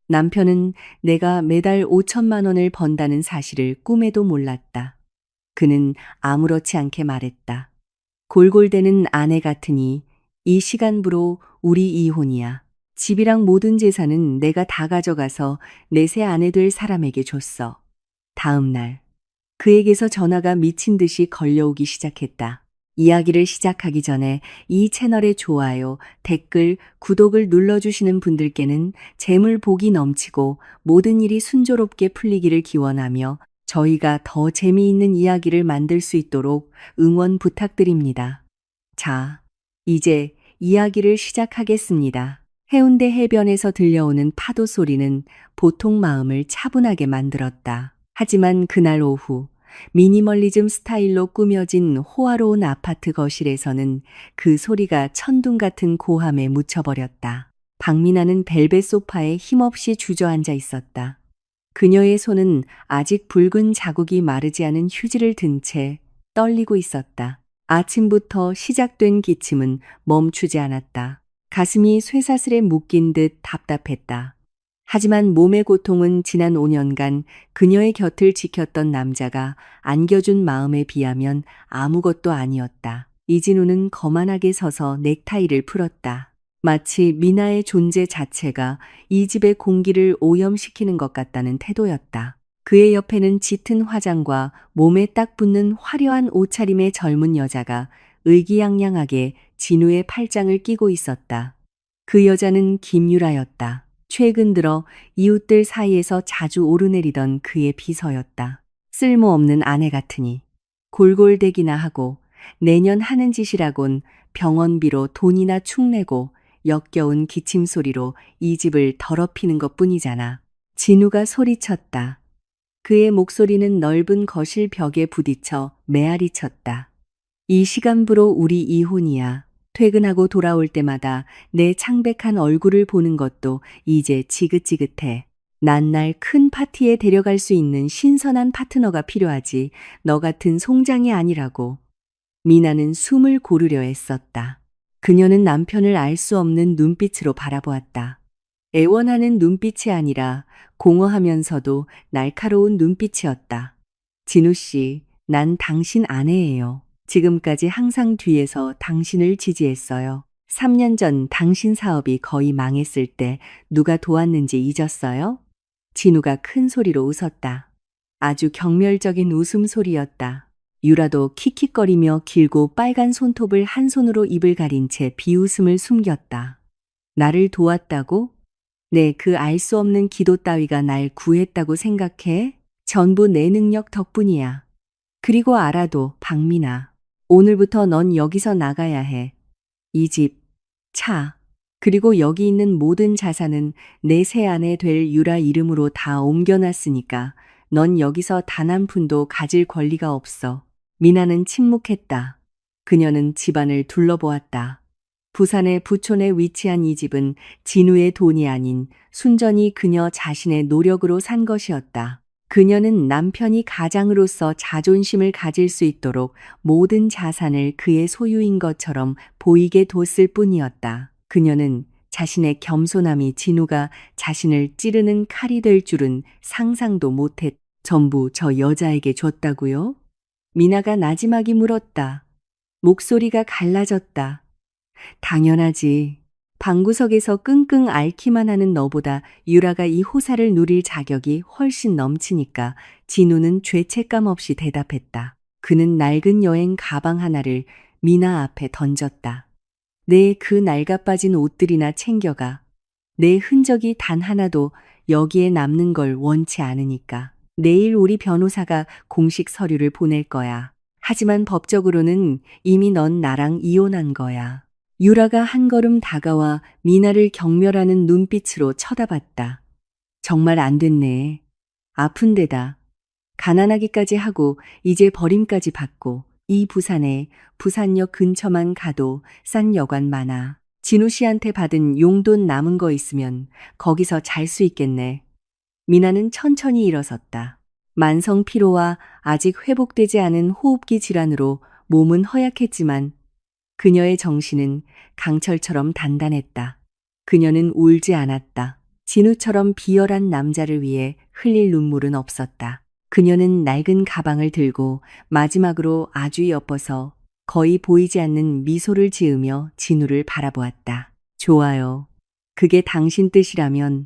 남편은 내가 매달 5천만 원을 번다는 사실을 꿈에도 몰랐다. 그는 아무렇지 않게 말했다. 골골대는 아내 같으니 이 시간부로 우리 이혼이야. 집이랑 모든 재산은 내가 다 가져가서 내 새 아내 될 사람에게 줬어. 다음 날 그에게서 전화가 미친 듯이 걸려오기 시작했다. 이야기를 시작하기 전에 이 채널의 좋아요, 댓글, 구독을 눌러주시는 분들께는 재물 복이 넘치고 모든 일이 순조롭게 풀리기를 기원하며 저희가 더 재미있는 이야기를 만들 수 있도록 응원 부탁드립니다. 자, 이제 이야기를 시작하겠습니다. 해운대 해변에서 들려오는 파도 소리는 보통 마음을 차분하게 만들었다. 하지만 그날 오후 미니멀리즘 스타일로 꾸며진 호화로운 아파트 거실에서는 그 소리가 천둥 같은 고함에 묻혀버렸다. 박미나는 벨벳 소파에 힘없이 주저앉아 있었다. 그녀의 손은 아직 붉은 자국이 마르지 않은 휴지를 든 채 떨리고 있었다. 아침부터 시작된 기침은 멈추지 않았다. 가슴이 쇠사슬에 묶인 듯 답답했다. 하지만 몸의 고통은 지난 5년간 그녀의 곁을 지켰던 남자가 안겨준 마음에 비하면 아무것도 아니었다. 이진우는 거만하게 서서 넥타이를 풀었다. 마치 미나의 존재 자체가 이 집의 공기를 오염시키는 것 같다는 태도였다. 그의 옆에는 짙은 화장과 몸에 딱 붙는 화려한 옷차림의 젊은 여자가 의기양양하게 진우의 팔짱을 끼고 있었다. 그 여자는 김유라였다. 최근 들어 이웃들 사이에서 자주 오르내리던 그의 비서였다. 쓸모없는 아내 같으니 골골대기나 하고 내년 하는 짓이라곤 병원비로 돈이나 축내고 역겨운 기침 소리로 이 집을 더럽히는 것뿐이잖아. 진우가 소리쳤다. 그의 목소리는 넓은 거실 벽에 부딪혀 메아리 쳤다. 이 시간부로 우리 이혼이야. 퇴근하고 돌아올 때마다 내 창백한 얼굴을 보는 것도 이제 지긋지긋해. 난 날 큰 파티에 데려갈 수 있는 신선한 파트너가 필요하지. 너 같은 송장이 아니라고. 미나는 숨을 고르려 애썼다. 그녀는 남편을 알 수 없는 눈빛으로 바라보았다. 애원하는 눈빛이 아니라 공허하면서도 날카로운 눈빛이었다. 진우 씨, 난 당신 아내예요. 지금까지 항상 뒤에서 당신을 지지했어요. 3년 전 당신 사업이 거의 망했을 때 누가 도왔는지 잊었어요? 진우가 큰 소리로 웃었다. 아주 경멸적인 웃음소리였다. 유라도 킥킥거리며 길고 빨간 손톱을 한 손으로 입을 가린 채 비웃음을 숨겼다. 나를 도왔다고? 네, 그 알 수 없는 기도 따위가 날 구했다고 생각해? 전부 내 능력 덕분이야. 그리고 알아도, 박미나. 오늘부터 넌 여기서 나가야 해. 이 집, 차, 그리고 여기 있는 모든 자산은 내 새 아내 될 유라 이름으로 다 옮겨놨으니까 넌 여기서 단 한 푼도 가질 권리가 없어. 미나는 침묵했다. 그녀는 집안을 둘러보았다. 부산의 부촌에 위치한 이 집은 진우의 돈이 아닌 순전히 그녀 자신의 노력으로 산 것이었다. 그녀는 남편이 가장으로서 자존심을 가질 수 있도록 모든 자산을 그의 소유인 것처럼 보이게 뒀을 뿐이었다. 그녀는 자신의 겸손함이 진우가 자신을 찌르는 칼이 될 줄은 상상도 못했. 전부 저 여자에게 줬다고요? 미나가 나지막이 물었다. 목소리가 갈라졌다. 당연하지. 방구석에서 끙끙 앓기만 하는 너보다 유라가 이 호사를 누릴 자격이 훨씬 넘치니까 진우는 죄책감 없이 대답했다. 그는 낡은 여행 가방 하나를 미나 앞에 던졌다. 내 그 낡아빠진 옷들이나 챙겨가. 내 흔적이 단 하나도 여기에 남는 걸 원치 않으니까. 내일 우리 변호사가 공식 서류를 보낼 거야. 하지만 법적으로는 이미 넌 나랑 이혼한 거야. 유라가 한 걸음 다가와 미나를 경멸하는 눈빛으로 쳐다봤다. 정말 안 됐네. 아픈 데다 가난하기까지 하고 이제 버림까지 받고 이 부산에 부산역 근처만 가도 싼 여관 많아. 진우 씨한테 받은 용돈 남은 거 있으면 거기서 잘 수 있겠네. 미나는 천천히 일어섰다. 만성 피로와 아직 회복되지 않은 호흡기 질환으로 몸은 허약했지만 그녀의 정신은 강철처럼 단단했다. 그녀는 울지 않았다. 진우처럼 비열한 남자를 위해 흘릴 눈물은 없었다. 그녀는 낡은 가방을 들고 마지막으로 아주 예뻐서 거의 보이지 않는 미소를 지으며 진우를 바라보았다. 좋아요. 그게 당신 뜻이라면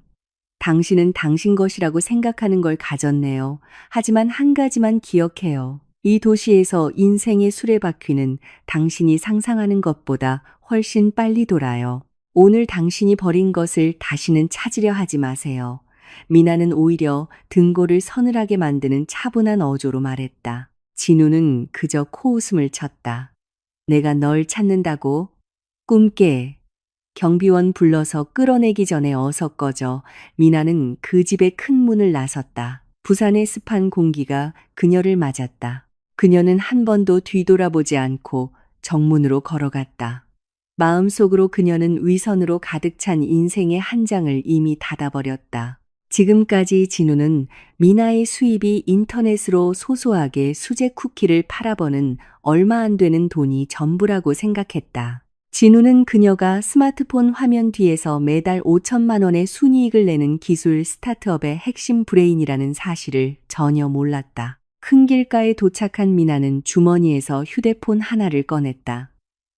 당신은 당신 것이라고 생각하는 걸 가졌네요. 하지만 한 가지만 기억해요. 이 도시에서 인생의 수레바퀴는 당신이 상상하는 것보다 훨씬 빨리 돌아요. 오늘 당신이 버린 것을 다시는 찾으려 하지 마세요. 미나는 오히려 등골을 서늘하게 만드는 차분한 어조로 말했다. 진우는 그저 코웃음을 쳤다. 내가 널 찾는다고? 꿈깨. 경비원 불러서 끌어내기 전에 어서 꺼져. 미나는 그 집의 큰 문을 나섰다. 부산의 습한 공기가 그녀를 맞았다. 그녀는 한 번도 뒤돌아보지 않고 정문으로 걸어갔다. 마음속으로 그녀는 위선으로 가득 찬 인생의 한 장을 이미 닫아버렸다. 지금까지 진우는 미나의 수입이 인터넷으로 소소하게 수제 쿠키를 팔아버는 얼마 안 되는 돈이 전부라고 생각했다. 진우는 그녀가 스마트폰 화면 뒤에서 매달 5천만 원의 순이익을 내는 기술 스타트업의 핵심 브레인이라는 사실을 전혀 몰랐다. 큰 길가에 도착한 미나는 주머니에서 휴대폰 하나를 꺼냈다.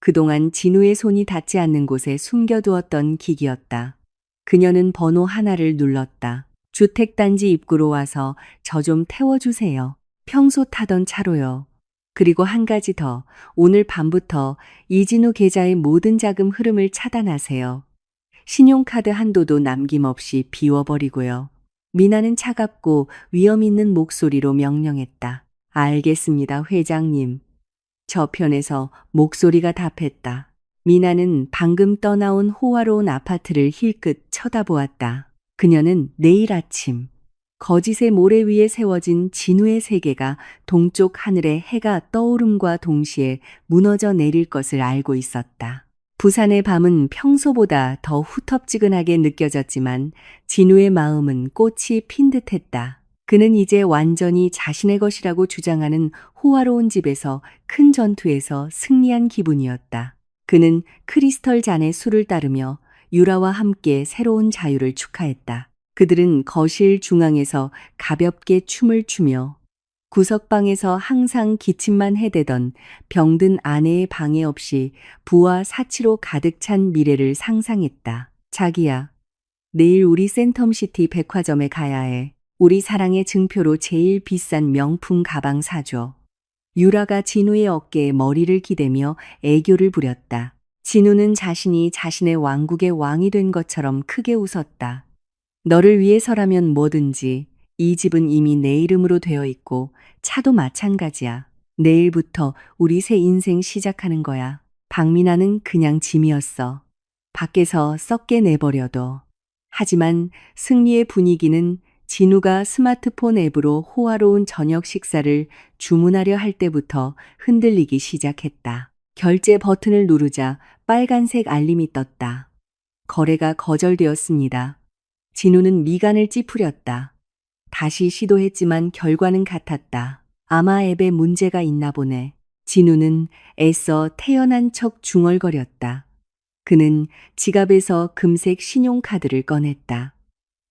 그동안 진우의 손이 닿지 않는 곳에 숨겨두었던 기기였다. 그녀는 번호 하나를 눌렀다. 주택단지 입구로 와서 저 좀 태워주세요. 평소 타던 차로요. 그리고 한 가지 더, 오늘 밤부터 이진우 계좌의 모든 자금 흐름을 차단하세요. 신용카드 한도도 남김없이 비워버리고요. 미나는 차갑고 위험 있는 목소리로 명령했다. 알겠습니다, 회장님. 저편에서 목소리가 답했다. 미나는 방금 떠나온 호화로운 아파트를 힐끗 쳐다보았다. 그녀는 내일 아침 거짓의 모래 위에 세워진 진우의 세계가 동쪽 하늘에 해가 떠오름과 동시에 무너져 내릴 것을 알고 있었다. 부산의 밤은 평소보다 더 후텁지근하게 느껴졌지만 진우의 마음은 꽃이 핀 듯했다. 그는 이제 완전히 자신의 것이라고 주장하는 호화로운 집에서 큰 전투에서 승리한 기분이었다. 그는 크리스털 잔에 술을 따르며 유라와 함께 새로운 자유를 축하했다. 그들은 거실 중앙에서 가볍게 춤을 추며 구석방에서 항상 기침만 해대던 병든 아내의 방해 없이 부와 사치로 가득 찬 미래를 상상했다. 자기야, 내일 우리 센텀시티 백화점에 가야 해. 우리 사랑의 증표로 제일 비싼 명품 가방 사줘. 유라가 진우의 어깨에 머리를 기대며 애교를 부렸다. 진우는 자신이 자신의 왕국의 왕이 된 것처럼 크게 웃었다. 너를 위해서라면 뭐든지. 이 집은 이미 내 이름으로 되어 있고 차도 마찬가지야. 내일부터 우리 새 인생 시작하는 거야. 박미나는 그냥 짐이었어. 밖에서 썩게 내버려둬. 하지만 승리의 분위기는 진우가 스마트폰 앱으로 호화로운 저녁 식사를 주문하려 할 때부터 흔들리기 시작했다. 결제 버튼을 누르자 빨간색 알림이 떴다. 거래가 거절되었습니다. 진우는 미간을 찌푸렸다. 다시 시도했지만 결과는 같았다. 아마 앱에 문제가 있나 보네. 진우는 애써 태연한 척 중얼거렸다. 그는 지갑에서 금색 신용카드를 꺼냈다.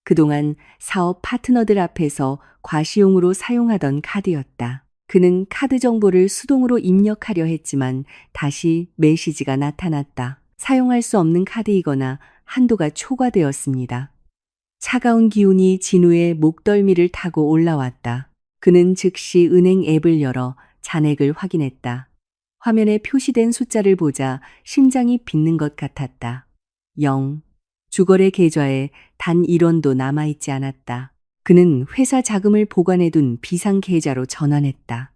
그동안 사업 파트너들 앞에서 과시용으로 사용하던 카드였다. 그는 카드 정보를 수동으로 입력하려 했지만 다시 메시지가 나타났다. 사용할 수 없는 카드이거나 한도가 초과되었습니다. 차가운 기운이 진우의 목덜미를 타고 올라왔다. 그는 즉시 은행 앱을 열어 잔액을 확인했다. 화면에 표시된 숫자를 보자 심장이 빚는 것 같았다. 0. 주거래 계좌에 단 1원도 남아있지 않았다. 그는 회사 자금을 보관해둔 비상 계좌로 전환했다.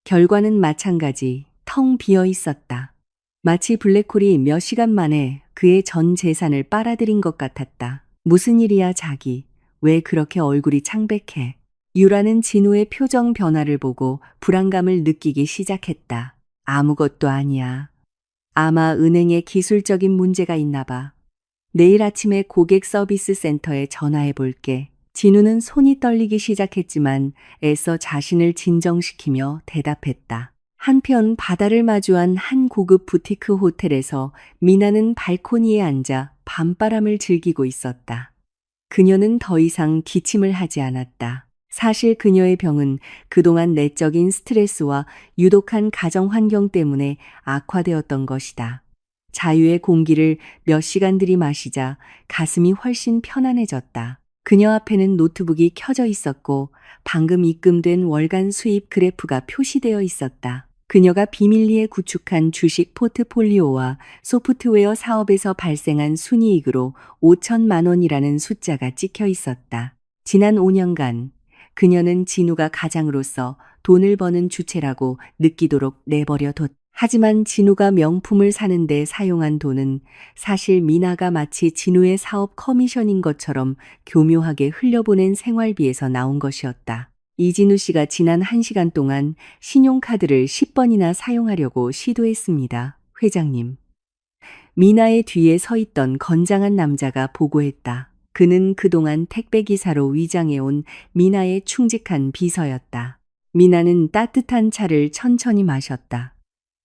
결과는 마찬가지, 텅 비어 있었다. 마치 블랙홀이 몇 시간 만에 그의 전 재산을 빨아들인 것 같았다. 무슨 일이야, 자기. 왜 그렇게 얼굴이 창백해? 유라는 진우의 표정 변화를 보고 불안감을 느끼기 시작했다. 아무것도 아니야. 아마 은행에 기술적인 문제가 있나 봐. 내일 아침에 고객 서비스 센터에 전화해 볼게. 진우는 손이 떨리기 시작했지만 애써 자신을 진정시키며 대답했다. 한편 바다를 마주한 한 고급 부티크 호텔에서 미나는 발코니에 앉아 밤바람을 즐기고 있었다. 그녀는 더 이상 기침을 하지 않았다. 사실 그녀의 병은 그동안 내적인 스트레스와 유독한 가정 환경 때문에 악화되었던 것이다. 자유의 공기를 몇 시간 들이마시자 가슴이 훨씬 편안해졌다. 그녀 앞에는 노트북이 켜져 있었고 방금 입금된 월간 수입 그래프가 표시되어 있었다. 그녀가 비밀리에 구축한 주식 포트폴리오와 소프트웨어 사업에서 발생한 순이익으로 5천만 원이라는 숫자가 찍혀 있었다. 지난 5년간 그녀는 진우가 가장으로서 돈을 버는 주체라고 느끼도록 내버려뒀다. 하지만 진우가 명품을 사는데 사용한 돈은 사실 미나가 마치 진우의 사업 커미션인 것처럼 교묘하게 흘려보낸 생활비에서 나온 것이었다. 이진우 씨가 지난 1시간 동안 신용카드를 10번이나 사용하려고 시도했습니다. 회장님. 미나의 뒤에 서 있던 건장한 남자가 보고했다. 그는 그동안 택배기사로 위장해온 미나의 충직한 비서였다. 미나는 따뜻한 차를 천천히 마셨다.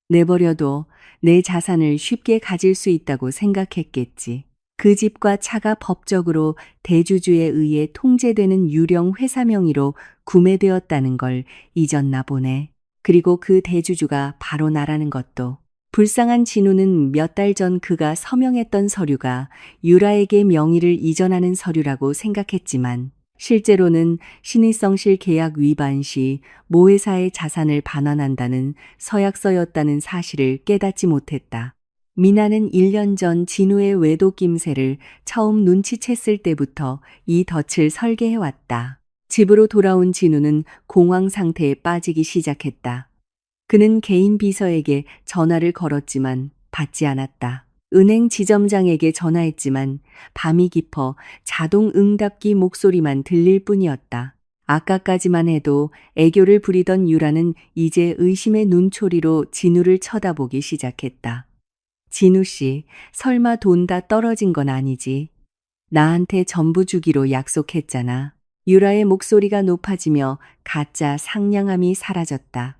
내버려둬 내 자산을 쉽게 가질 수 있다고 생각했겠지. 그 집과 차가 법적으로 대주주에 의해 통제되는 유령 회사 명의로 구매되었다는 걸 잊었나 보네. 그리고 그 대주주가 바로 나라는 것도. 불쌍한 진우는 몇 달 전 그가 서명했던 서류가 유라에게 명의를 이전하는 서류라고 생각했지만 실제로는 신의성실 계약 위반 시 모 회사의 자산을 반환한다는 서약서였다는 사실을 깨닫지 못했다. 미나는 1년 전 진우의 외도 낌새를 처음 눈치챘을 때부터 이 덫을 설계해왔다. 집으로 돌아온 진우는 공황 상태에 빠지기 시작했다. 그는 개인 비서에게 전화를 걸었지만 받지 않았다. 은행 지점장에게 전화했지만 밤이 깊어 자동 응답기 목소리만 들릴 뿐이었다. 아까까지만 해도 애교를 부리던 유라는 이제 의심의 눈초리로 진우를 쳐다보기 시작했다. 진우 씨, 설마 돈 다 떨어진 건 아니지? 나한테 전부 주기로 약속했잖아. 유라의 목소리가 높아지며 가짜 상냥함이 사라졌다.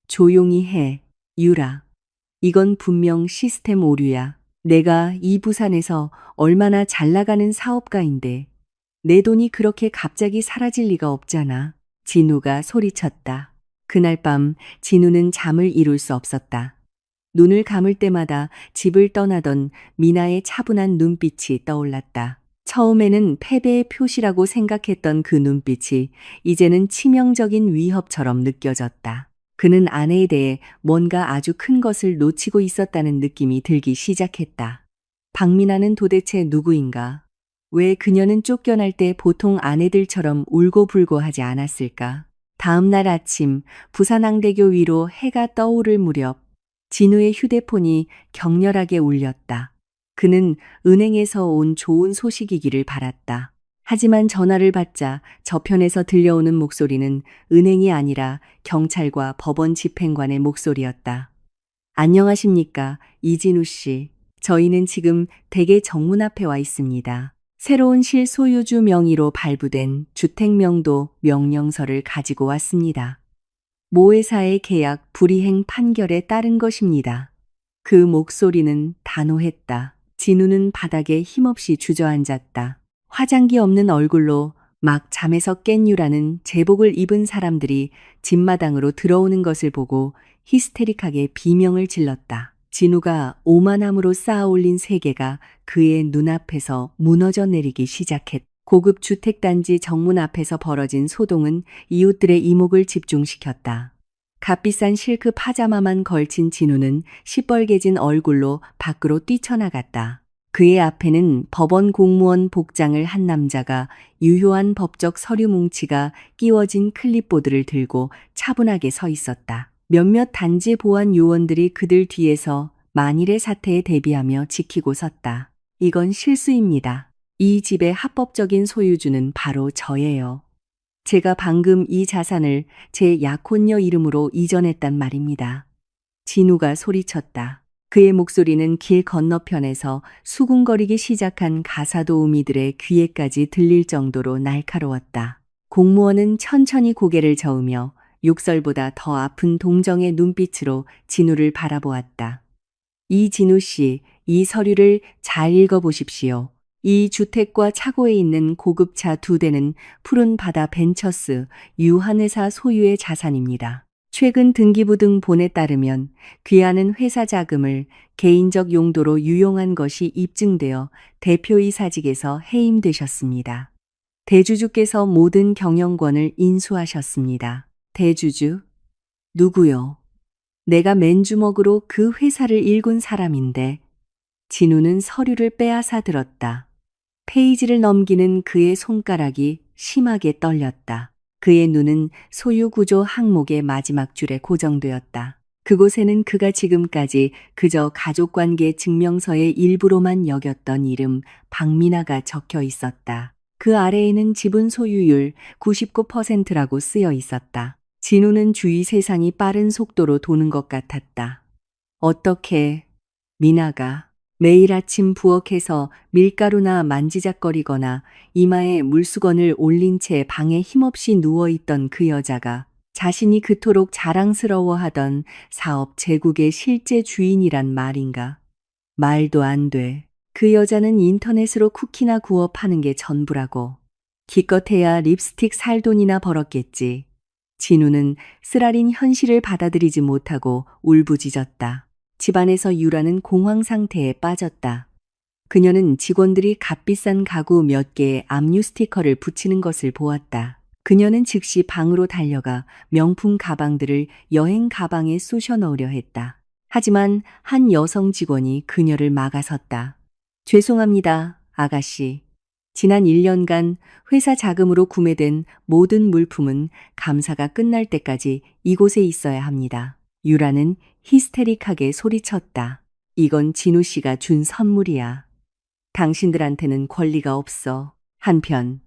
조용히 해, 유라. 이건 분명 시스템 오류야. 내가 이 부산에서 얼마나 잘 나가는 사업가인데 내 돈이 그렇게 갑자기 사라질 리가 없잖아. 진우가 소리쳤다. 그날 밤 진우는 잠을 이룰 수 없었다. 눈을 감을 때마다 집을 떠나던 미나의 차분한 눈빛이 떠올랐다. 처음에는 패배의 표시라고 생각했던 그 눈빛이 이제는 치명적인 위협처럼 느껴졌다. 그는 아내에 대해 뭔가 아주 큰 것을 놓치고 있었다는 느낌이 들기 시작했다. 박미나는 도대체 누구인가? 왜 그녀는 쫓겨날 때 보통 아내들처럼 울고불고 하지 않았을까? 다음 날 아침 부산항대교 위로 해가 떠오를 무렵 진우의 휴대폰이 격렬하게 울렸다. 그는 은행에서 온 좋은 소식이기를 바랐다. 하지만 전화를 받자 저편에서 들려오는 목소리는 은행이 아니라 경찰과 법원 집행관의 목소리였다. 안녕하십니까, 이진우 씨. 저희는 지금 댁의 정문 앞에 와 있습니다. 새로운 실소유주 명의로 발부된 주택명도 명령서를 가지고 왔습니다. 모 회사의 계약 불이행 판결에 따른 것입니다. 그 목소리는 단호했다. 진우는 바닥에 힘없이 주저앉았다. 화장기 없는 얼굴로 막 잠에서 깬 유라는 제복을 입은 사람들이 집마당으로 들어오는 것을 보고 히스테릭하게 비명을 질렀다. 진우가 오만함으로 쌓아올린 세계가 그의 눈앞에서 무너져 내리기 시작했다. 고급 주택단지 정문 앞에서 벌어진 소동은 이웃들의 이목을 집중시켰다. 값비싼 실크 파자마만 걸친 진우는 시뻘개진 얼굴로 밖으로 뛰쳐나갔다. 그의 앞에는 법원 공무원 복장을 한 남자가 유효한 법적 서류 뭉치가 끼워진 클립보드를 들고 차분하게 서 있었다. 몇몇 단지 보안 요원들이 그들 뒤에서 만일의 사태에 대비하며 지키고 섰다. 이건 실수입니다. 이 집의 합법적인 소유주는 바로 저예요. 제가 방금 이 자산을 제 약혼녀 이름으로 이전했단 말입니다. 진우가 소리쳤다. 그의 목소리는 길 건너편에서 수군거리기 시작한 가사도우미들의 귀에까지 들릴 정도로 날카로웠다. 공무원은 천천히 고개를 저으며 욕설보다 더 아픈 동정의 눈빛으로 진우를 바라보았다. 이진우 씨, 이 서류를 잘 읽어보십시오. 이 주택과 차고에 있는 고급차 2대는 푸른 바다 벤처스 유한회사 소유의 자산입니다. 최근 등기부 등 본에 따르면 귀하는 회사 자금을 개인적 용도로 유용한 것이 입증되어 대표이사직에서 해임되셨습니다. 대주주께서 모든 경영권을 인수하셨습니다. 대주주? 누구요? 내가 맨주먹으로 그 회사를 일군 사람인데. 진우는 서류를 빼앗아 들었다. 페이지를 넘기는 그의 손가락이 심하게 떨렸다. 그의 눈은 소유 구조 항목의 마지막 줄에 고정되었다. 그곳에는 그가 지금까지 그저 가족관계 증명서의 일부로만 여겼던 이름 박미나가 적혀 있었다. 그 아래에는 지분 소유율 99%라고 쓰여 있었다. 진우는 주위 세상이 빠른 속도로 도는 것 같았다. 어떻게 미나가 매일 아침 부엌에서 밀가루나 만지작거리거나 이마에 물수건을 올린 채 방에 힘없이 누워있던 그 여자가 자신이 그토록 자랑스러워하던 사업 제국의 실제 주인이란 말인가? 말도 안 돼. 그 여자는 인터넷으로 쿠키나 구워 파는 게 전부라고. 기껏해야 립스틱 살 돈이나 벌었겠지. 진우는 쓰라린 현실을 받아들이지 못하고 울부짖었다. 집안에서 유라는 공황 상태에 빠졌다. 그녀는 직원들이 값비싼 가구 몇 개에 압류 스티커를 붙이는 것을 보았다. 그녀는 즉시 방으로 달려가 명품 가방들을 여행 가방에 쑤셔 넣으려 했다. 하지만 한 여성 직원이 그녀를 막아섰다. 죄송합니다, 아가씨. 지난 1년간 회사 자금으로 구매된 모든 물품은 감사가 끝날 때까지 이곳에 있어야 합니다. 유라는 히스테릭하게 소리쳤다. 이건 진우 씨가 준 선물이야. 당신들한테는 권리가 없어. 한편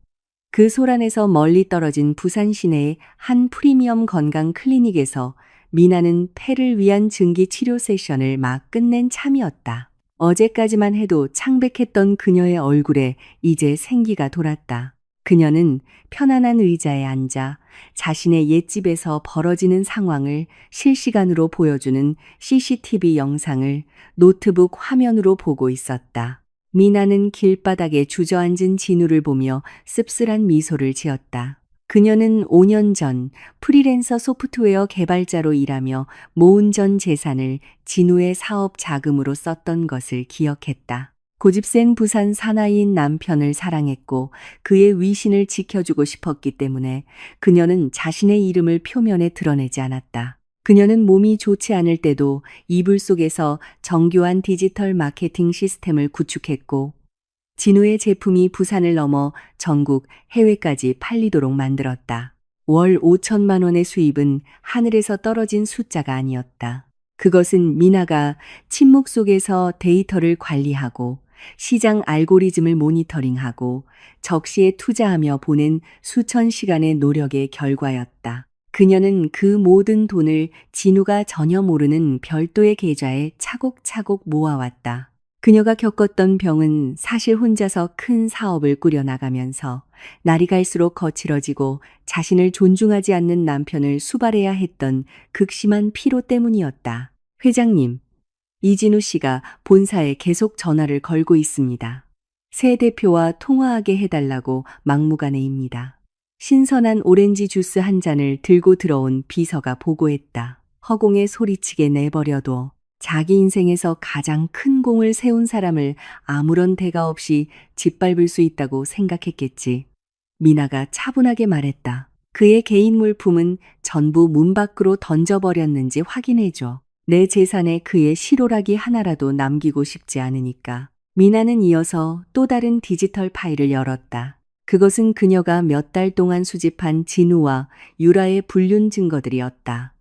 그 소란에서 멀리 떨어진 부산 시내의 한 프리미엄 건강 클리닉에서 미나는 폐를 위한 증기 치료 세션을 막 끝낸 참이었다. 어제까지만 해도 창백했던 그녀의 얼굴에 이제 생기가 돌았다. 그녀는 편안한 의자에 앉아 자신의 옛집에서 벌어지는 상황을 실시간으로 보여주는 CCTV 영상을 노트북 화면으로 보고 있었다. 미나는 길바닥에 주저앉은 진우를 보며 씁쓸한 미소를 지었다. 그녀는 5년 전 프리랜서 소프트웨어 개발자로 일하며 모은 전 재산을 진우의 사업 자금으로 썼던 것을 기억했다. 고집센 부산 사나이인 남편을 사랑했고 그의 위신을 지켜주고 싶었기 때문에 그녀는 자신의 이름을 표면에 드러내지 않았다. 그녀는 몸이 좋지 않을 때도 이불 속에서 정교한 디지털 마케팅 시스템을 구축했고 진우의 제품이 부산을 넘어 전국 해외까지 팔리도록 만들었다. 월 5천만 원의 수입은 하늘에서 떨어진 숫자가 아니었다. 그것은 미나가 침묵 속에서 데이터를 관리하고 시장 알고리즘을 모니터링하고 적시에 투자하며 보낸 수천 시간의 노력의 결과였다. 그녀는 그 모든 돈을 진우가 전혀 모르는 별도의 계좌에 차곡차곡 모아왔다. 그녀가 겪었던 병은 사실 혼자서 큰 사업을 꾸려나가면서 날이 갈수록 거칠어지고 자신을 존중하지 않는 남편을 수발해야 했던 극심한 피로 때문이었다. 회장님, 이진우 씨가 본사에 계속 전화를 걸고 있습니다. 새 대표와 통화하게 해달라고 막무가내입니다. 신선한 오렌지 주스 한 잔을 들고 들어온 비서가 보고했다. 허공에 소리치게 내버려둬. 자기 인생에서 가장 큰 공을 세운 사람을 아무런 대가 없이 짓밟을 수 있다고 생각했겠지. 미나가 차분하게 말했다. 그의 개인 물품은 전부 문 밖으로 던져버렸는지 확인해줘. 내 재산에 그의 실오라기 하나라도 남기고 싶지 않으니까. 미나는 이어서 또 다른 디지털 파일을 열었다. 그것은 그녀가 몇 달 동안 수집한 진우와 유라의 불륜 증거들이었다.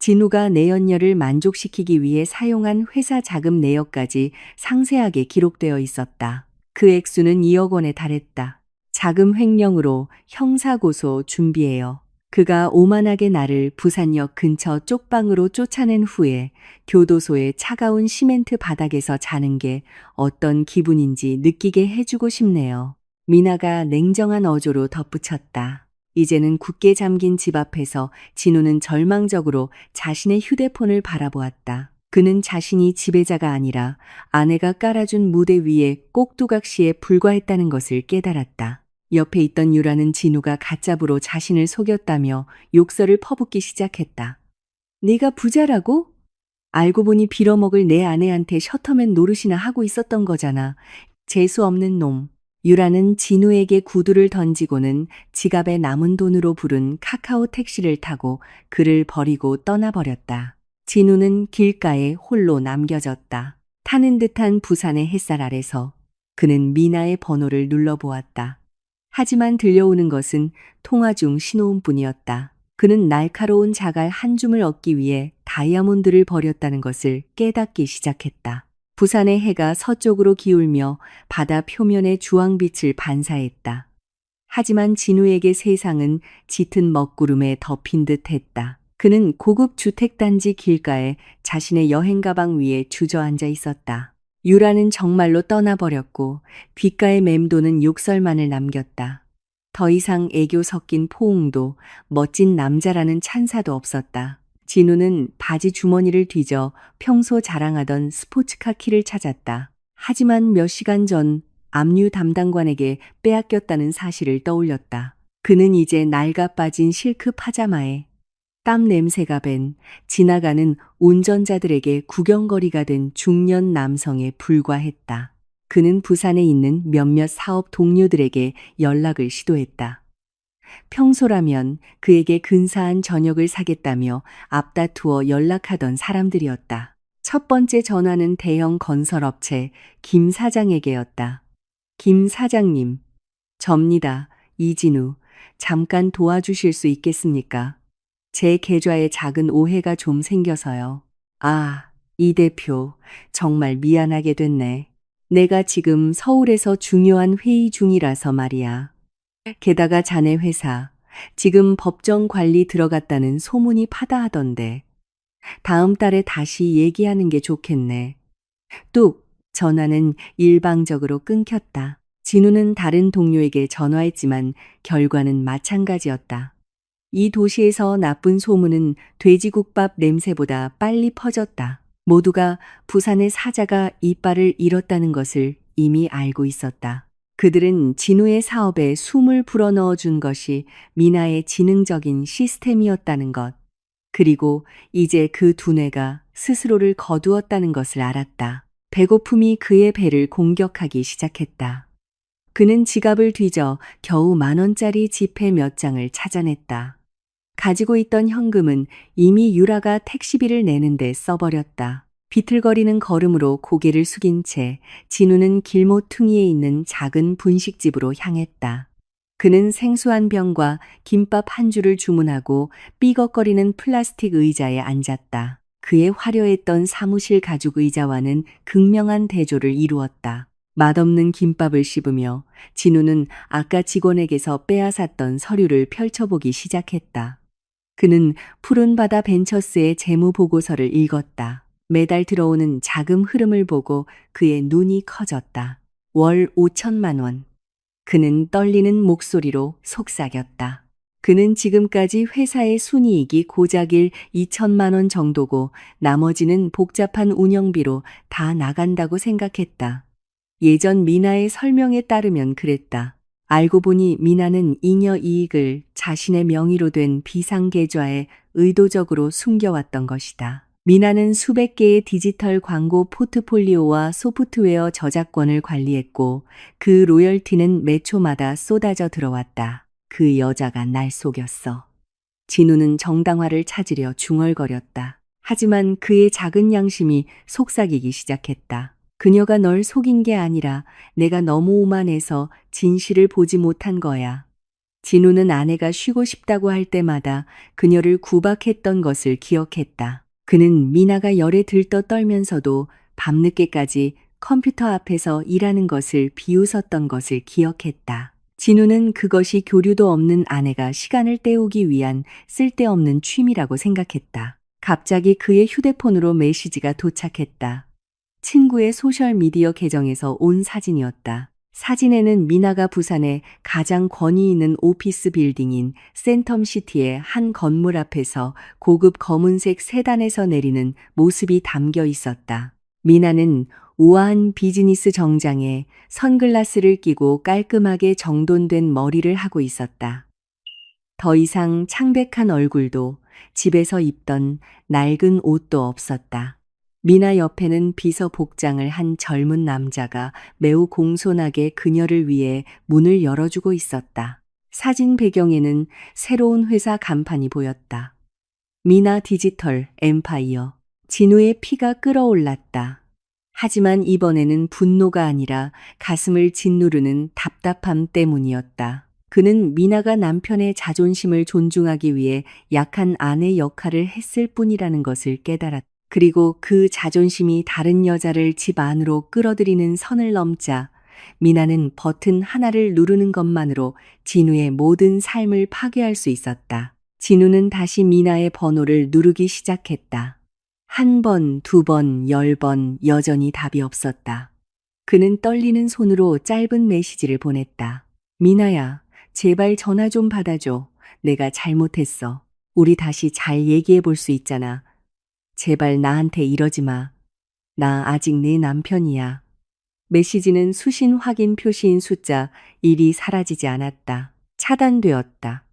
진우가 내연녀를 만족시키기 위해 사용한 회사 자금 내역까지 상세하게 기록되어 있었다. 그 액수는 2억 원에 달했다. 자금 횡령으로 형사고소 준비해요. 그가 오만하게 나를 부산역 근처 쪽방으로 쫓아낸 후에 교도소의 차가운 시멘트 바닥에서 자는 게 어떤 기분인지 느끼게 해주고 싶네요. 미나가 냉정한 어조로 덧붙였다. 이제는 굳게 잠긴 집 앞에서 진우는 절망적으로 자신의 휴대폰을 바라보았다. 그는 자신이 지배자가 아니라 아내가 깔아준 무대 위에 꼭두각시에 불과했다는 것을 깨달았다. 옆에 있던 유라는 진우가 가짜부로 자신을 속였다며 욕설을 퍼붓기 시작했다. 네가 부자라고? 알고 보니 빌어먹을 내 아내한테 셔터맨 노릇이나 하고 있었던 거잖아. 재수 없는 놈. 유라는 진우에게 구두를 던지고는 지갑에 남은 돈으로 부른 카카오 택시를 타고 그를 버리고 떠나버렸다. 진우는 길가에 홀로 남겨졌다. 타는 듯한 부산의 햇살 아래서 그는 미나의 번호를 눌러보았다. 하지만 들려오는 것은 통화 중 신호음뿐이었다. 그는 날카로운 자갈 한 줌을 얻기 위해 다이아몬드를 버렸다는 것을 깨닫기 시작했다. 부산의 해가 서쪽으로 기울며 바다 표면에 주황빛을 반사했다. 하지만 진우에게 세상은 짙은 먹구름에 덮인 듯 했다. 그는 고급 주택단지 길가에 자신의 여행 가방 위에 주저앉아 있었다. 유라는 정말로 떠나버렸고 귓가에 맴도는 욕설만을 남겼다. 더 이상 애교 섞인 포옹도 멋진 남자라는 찬사도 없었다. 진우는 바지 주머니를 뒤져 평소 자랑하던 스포츠카 키를 찾았다. 하지만 몇 시간 전 압류 담당관에게 빼앗겼다는 사실을 떠올렸다. 그는 이제 낡아 빠진 실크 파자마에 땀 냄새가 밴 지나가는 운전자들에게 구경거리가 된 중년 남성에 불과했다. 그는 부산에 있는 몇몇 사업 동료들에게 연락을 시도했다. 평소라면 그에게 근사한 저녁을 사겠다며 앞다투어 연락하던 사람들이었다. 첫 번째 전화는 대형 건설업체 김 사장에게였다. 김 사장님, 접니다. 이진우. 잠깐 도와주실 수 있겠습니까? 제 계좌에 작은 오해가 좀 생겨서요. 아, 이 대표, 정말 미안하게 됐네. 내가 지금 서울에서 중요한 회의 중이라서 말이야. 게다가 자네 회사, 지금 법정 관리 들어갔다는 소문이 파다하던데. 다음 달에 다시 얘기하는 게 좋겠네. 뚝, 전화는 일방적으로 끊겼다. 진우는 다른 동료에게 전화했지만 결과는 마찬가지였다. 이 도시에서 나쁜 소문은 돼지국밥 냄새보다 빨리 퍼졌다. 모두가 부산의 사자가 이빨을 잃었다는 것을 이미 알고 있었다. 그들은 진우의 사업에 숨을 불어넣어 준 것이 미나의 지능적인 시스템이었다는 것, 그리고 이제 그 두뇌가 스스로를 거두었다는 것을 알았다. 배고픔이 그의 배를 공격하기 시작했다. 그는 지갑을 뒤져 겨우 10,000원짜리 지폐 몇 장을 찾아냈다. 가지고 있던 현금은 이미 유라가 택시비를 내는데 써버렸다. 비틀거리는 걸음으로 고개를 숙인 채 진우는 길모퉁이에 있는 작은 분식집으로 향했다. 그는 생수한 병과 김밥 한 줄을 주문하고 삐걱거리는 플라스틱 의자에 앉았다. 그의 화려했던 사무실 가죽 의자와는 극명한 대조를 이루었다. 맛없는 김밥을 씹으며 진우는 아까 직원에게서 빼앗았던 서류를 펼쳐보기 시작했다. 그는 푸른 바다 벤처스의 재무 보고서를 읽었다. 매달 들어오는 자금 흐름을 보고 그의 눈이 커졌다. 월 5천만 원. 그는 떨리는 목소리로 속삭였다. 그는 지금까지 회사의 순이익이 고작일 2천만 원 정도고 나머지는 복잡한 운영비로 다 나간다고 생각했다. 예전 미나의 설명에 따르면 그랬다. 알고 보니 미나는 잉여 이익을 자신의 명의로 된 비상계좌에 의도적으로 숨겨왔던 것이다. 미나는 수백 개의 디지털 광고 포트폴리오와 소프트웨어 저작권을 관리했고 그 로열티는 매 초마다 쏟아져 들어왔다. 그 여자가 날 속였어. 진우는 정당화를 찾으려 중얼거렸다. 하지만 그의 작은 양심이 속삭이기 시작했다. 그녀가 널 속인 게 아니라 내가 너무 오만해서 진실을 보지 못한 거야. 진우는 아내가 쉬고 싶다고 할 때마다 그녀를 구박했던 것을 기억했다. 그는 미나가 열에 들떠 떨면서도 밤늦게까지 컴퓨터 앞에서 일하는 것을 비웃었던 것을 기억했다. 진우는 그것이 교류도 없는 아내가 시간을 때우기 위한 쓸데없는 취미라고 생각했다. 갑자기 그의 휴대폰으로 메시지가 도착했다. 친구의 소셜미디어 계정에서 온 사진이었다. 사진에는 미나가 부산의 가장 권위 있는 오피스 빌딩인 센텀시티의 한 건물 앞에서 고급 검은색 세단에서 내리는 모습이 담겨 있었다. 미나는 우아한 비즈니스 정장에 선글라스를 끼고 깔끔하게 정돈된 머리를 하고 있었다. 더 이상 창백한 얼굴도 집에서 입던 낡은 옷도 없었다. 미나 옆에는 비서 복장을 한 젊은 남자가 매우 공손하게 그녀를 위해 문을 열어주고 있었다. 사진 배경에는 새로운 회사 간판이 보였다. 미나 디지털 엠파이어. 진우의 피가 끓어올랐다. 하지만 이번에는 분노가 아니라 가슴을 짓누르는 답답함 때문이었다. 그는 미나가 남편의 자존심을 존중하기 위해 약한 아내 역할을 했을 뿐이라는 것을 깨달았다. 그리고 그 자존심이 다른 여자를 집 안으로 끌어들이는 선을 넘자 미나는 버튼 하나를 누르는 것만으로 진우의 모든 삶을 파괴할 수 있었다. 진우는 다시 미나의 번호를 누르기 시작했다. 한 번, 두 번, 10번 여전히 답이 없었다. 그는 떨리는 손으로 짧은 메시지를 보냈다. 미나야, 제발 전화 좀 받아줘. 내가 잘못했어. 우리 다시 잘 얘기해 볼 수 있잖아. 제발 나한테 이러지 마. 나 아직 네 남편이야. 메시지는 수신 확인 표시인 숫자 1이 사라지지 않았다. 차단되었다.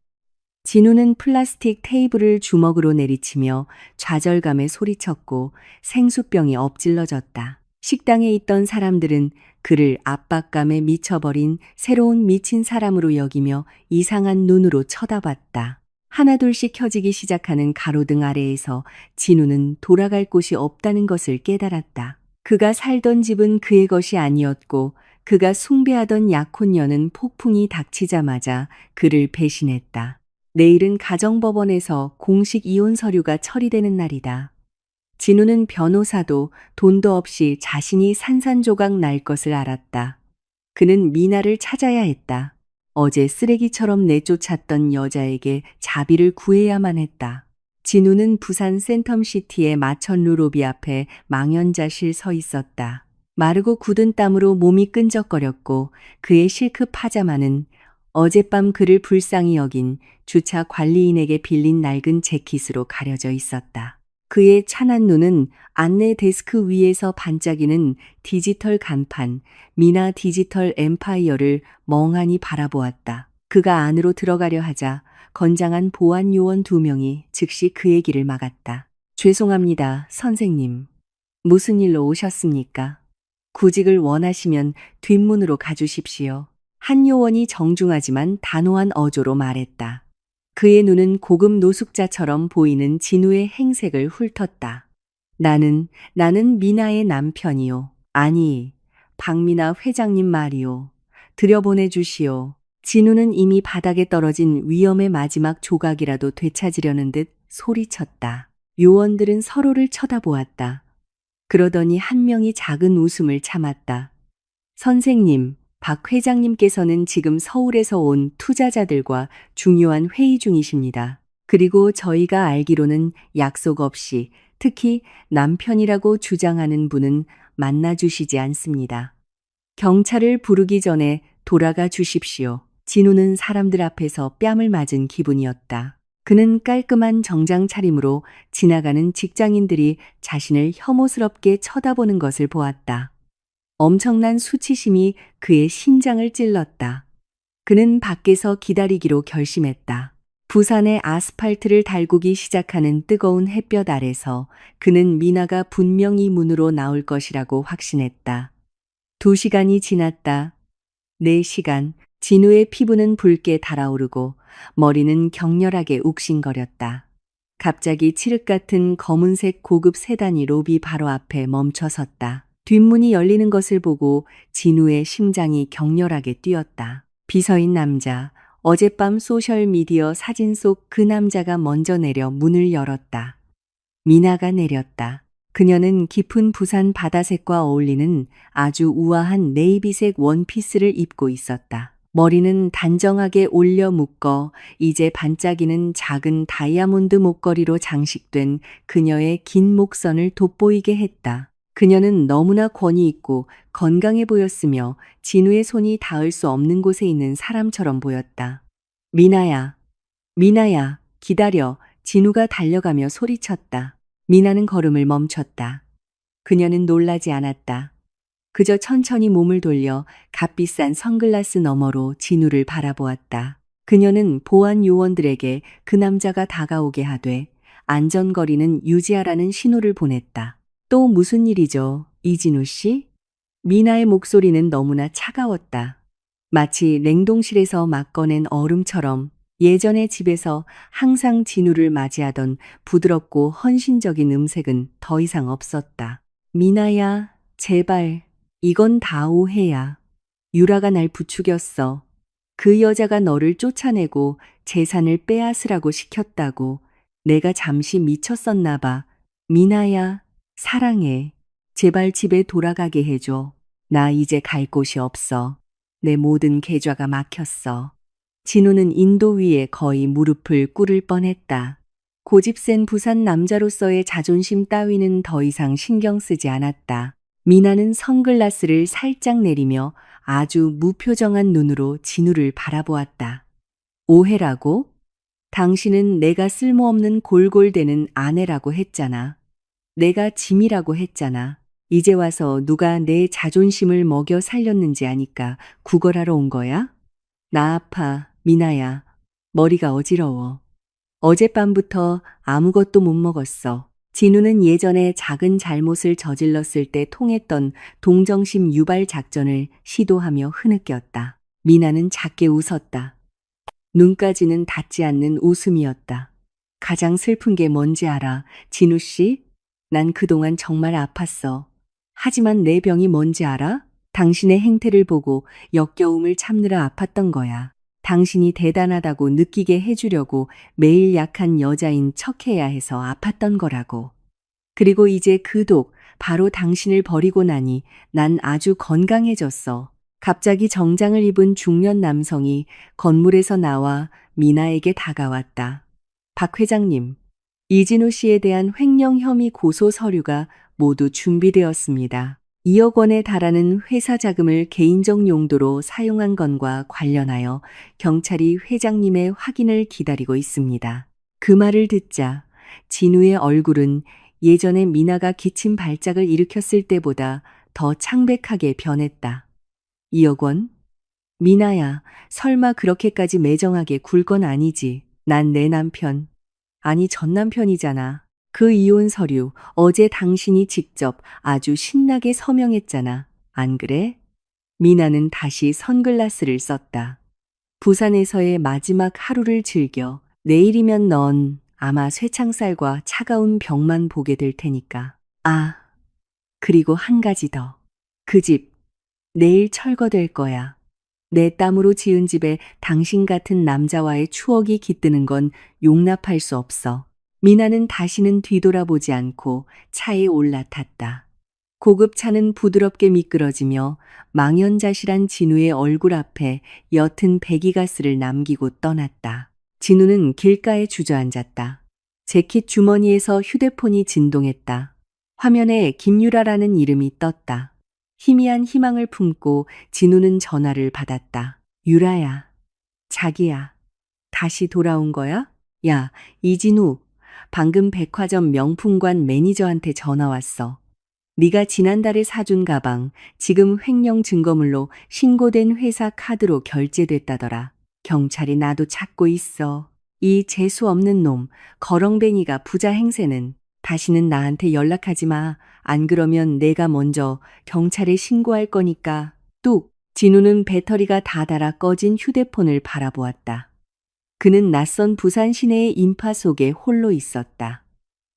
진우는 플라스틱 테이블을 주먹으로 내리치며 좌절감에 소리쳤고 생수병이 엎질러졌다. 식당에 있던 사람들은 그를 압박감에 미쳐버린 새로운 미친 사람으로 여기며 이상한 눈으로 쳐다봤다. 하나둘씩 켜지기 시작하는 가로등 아래에서 진우는 돌아갈 곳이 없다는 것을 깨달았다. 그가 살던 집은 그의 것이 아니었고 그가 숭배하던 약혼녀는 폭풍이 닥치자마자 그를 배신했다. 내일은 가정법원에서 공식 이혼 서류가 처리되는 날이다. 진우는 변호사도 돈도 없이 자신이 산산조각 날 것을 알았다. 그는 미나를 찾아야 했다. 어제 쓰레기처럼 내쫓았던 여자에게 자비를 구해야만 했다. 진우는 부산 센텀시티의 마천루 로비 앞에 망연자실 서 있었다. 마르고 굳은 땀으로 몸이 끈적거렸고 그의 실크 파자마는 어젯밤 그를 불쌍히 여긴 주차 관리인에게 빌린 낡은 재킷으로 가려져 있었다. 그의 찬한 눈은 안내 데스크 위에서 반짝이는 디지털 간판, 미나 디지털 엠파이어를 멍하니 바라보았다. 그가 안으로 들어가려 하자 건장한 보안 요원 2명이 즉시 그의 길을 막았다. 죄송합니다, 선생님. 무슨 일로 오셨습니까? 구직을 원하시면 뒷문으로 가주십시오. 한 요원이 정중하지만 단호한 어조로 말했다. 그의 눈은 고급 노숙자처럼 보이는 진우의 행색을 훑었다. 나는 미나의 남편이요. 아니, 박미나 회장님 말이요. 들여보내주시오. 진우는 이미 바닥에 떨어진 위험의 마지막 조각이라도 되찾으려는 듯 소리쳤다. 요원들은 서로를 쳐다보았다. 그러더니 한 명이 작은 웃음을 참았다. 선생님, 박 회장님께서는 지금 서울에서 온 투자자들과 중요한 회의 중이십니다. 그리고 저희가 알기로는 약속 없이 특히 남편이라고 주장하는 분은 만나주시지 않습니다. 경찰을 부르기 전에 돌아가 주십시오. 진우는 사람들 앞에서 뺨을 맞은 기분이었다. 그는 깔끔한 정장 차림으로 지나가는 직장인들이 자신을 혐오스럽게 쳐다보는 것을 보았다. 엄청난 수치심이 그의 심장을 찔렀다. 그는 밖에서 기다리기로 결심했다. 부산의 아스팔트를 달구기 시작하는 뜨거운 햇볕 아래서 그는 미나가 분명히 문으로 나올 것이라고 확신했다. 2시간이 지났다. 4시간. 진우의 피부는 붉게 달아오르고 머리는 격렬하게 욱신거렸다. 갑자기 칠흑 같은 검은색 고급 세단이 로비 바로 앞에 멈춰 섰다. 뒷문이 열리는 것을 보고 진우의 심장이 격렬하게 뛰었다. 비서인 남자, 어젯밤 소셜미디어 사진 속 그 남자가 먼저 내려 문을 열었다. 미나가 내렸다. 그녀는 깊은 부산 바다색과 어울리는 아주 우아한 네이비색 원피스를 입고 있었다. 머리는 단정하게 올려 묶어 이제 반짝이는 작은 다이아몬드 목걸이로 장식된 그녀의 긴 목선을 돋보이게 했다. 그녀는 너무나 권위 있고 건강해 보였으며 진우의 손이 닿을 수 없는 곳에 있는 사람처럼 보였다. 미나야, 미나야, 기다려. 진우가 달려가며 소리쳤다. 미나는 걸음을 멈췄다. 그녀는 놀라지 않았다. 그저 천천히 몸을 돌려 값비싼 선글라스 너머로 진우를 바라보았다. 그녀는 보안 요원들에게 그 남자가 다가오게 하되 안전거리는 유지하라는 신호를 보냈다. 또 무슨 일이죠, 이진우 씨? 미나의 목소리는 너무나 차가웠다. 마치 냉동실에서 막 꺼낸 얼음처럼 예전에 집에서 항상 진우를 맞이하던 부드럽고 헌신적인 음색은 더 이상 없었다. 미나야, 제발. 이건 다 오해야. 유라가 날 부추겼어. 그 여자가 너를 쫓아내고 재산을 빼앗으라고 시켰다고. 내가 잠시 미쳤었나 봐. 미나야, 사랑해. 제발 집에 돌아가게 해줘. 나 이제 갈 곳이 없어. 내 모든 계좌가 막혔어. 진우는 인도 위에 거의 무릎을 꿇을 뻔했다. 고집센 부산 남자로서의 자존심 따위는 더 이상 신경 쓰지 않았다. 미나는 선글라스를 살짝 내리며 아주 무표정한 눈으로 진우를 바라보았다. 오해라고? 당신은 내가 쓸모없는 골골대는 아내라고 했잖아. 내가 짐이라고 했잖아. 이제 와서 누가 내 자존심을 먹여 살렸는지 아니까 구걸하러 온 거야? 나 아파, 미나야. 머리가 어지러워. 어젯밤부터 아무것도 못 먹었어. 진우는 예전에 작은 잘못을 저질렀을 때 통했던 동정심 유발 작전을 시도하며 흐느꼈다. 미나는 작게 웃었다. 눈까지는 닿지 않는 웃음이었다. 가장 슬픈 게 뭔지 알아, 진우 씨? 난 그동안 정말 아팠어. 하지만 내 병이 뭔지 알아? 당신의 행태를 보고 역겨움을 참느라 아팠던 거야. 당신이 대단하다고 느끼게 해주려고 매일 약한 여자인 척해야 해서 아팠던 거라고. 그리고 이제 그 독, 바로 당신을 버리고 나니 난 아주 건강해졌어. 갑자기 정장을 입은 중년 남성이 건물에서 나와 미나에게 다가왔다. 박 회장님, 이진우 씨에 대한 횡령 혐의 고소 서류가 모두 준비되었습니다. 2억 원에 달하는 회사 자금을 개인적 용도로 사용한 건과 관련하여 경찰이 회장님의 확인을 기다리고 있습니다. 그 말을 듣자 진우의 얼굴은 예전에 미나가 기침 발작을 일으켰을 때보다 더 창백하게 변했다. 2억 원? 미나야, 설마 그렇게까지 매정하게 굴 건 아니지. 난 내 남편, 아니 전 남편이잖아. 그 이혼 서류 어제 당신이 직접 아주 신나게 서명했잖아. 안 그래? 미나는 다시 선글라스를 썼다. 부산에서의 마지막 하루를 즐겨. 내일이면 넌 아마 쇠창살과 차가운 벽만 보게 될 테니까. 아, 그리고 한 가지 더. 그 집, 내일 철거될 거야. 내 땀으로 지은 집에 당신 같은 남자와의 추억이 깃드는 건 용납할 수 없어. 미나는 다시는 뒤돌아보지 않고 차에 올라탔다. 고급 차는 부드럽게 미끄러지며 망연자실한 진우의 얼굴 앞에 옅은 배기가스를 남기고 떠났다. 진우는 길가에 주저앉았다. 재킷 주머니에서 휴대폰이 진동했다. 화면에 김유라라는 이름이 떴다. 희미한 희망을 품고 진우는 전화를 받았다. 유라야, 자기야, 다시 돌아온 거야? 야, 이진우, 방금 백화점 명품관 매니저한테 전화 왔어. 네가 지난달에 사준 가방 지금 횡령 증거물로 신고된 회사 카드로 결제됐다더라. 경찰이 나도 찾고 있어. 이 재수 없는 놈, 거렁뱅이가 부자 행세는. 다시는 나한테 연락하지 마. 안 그러면 내가 먼저 경찰에 신고할 거니까. 뚝! 진우는 배터리가 다 닳아 꺼진 휴대폰을 바라보았다. 그는 낯선 부산 시내의 인파 속에 홀로 있었다.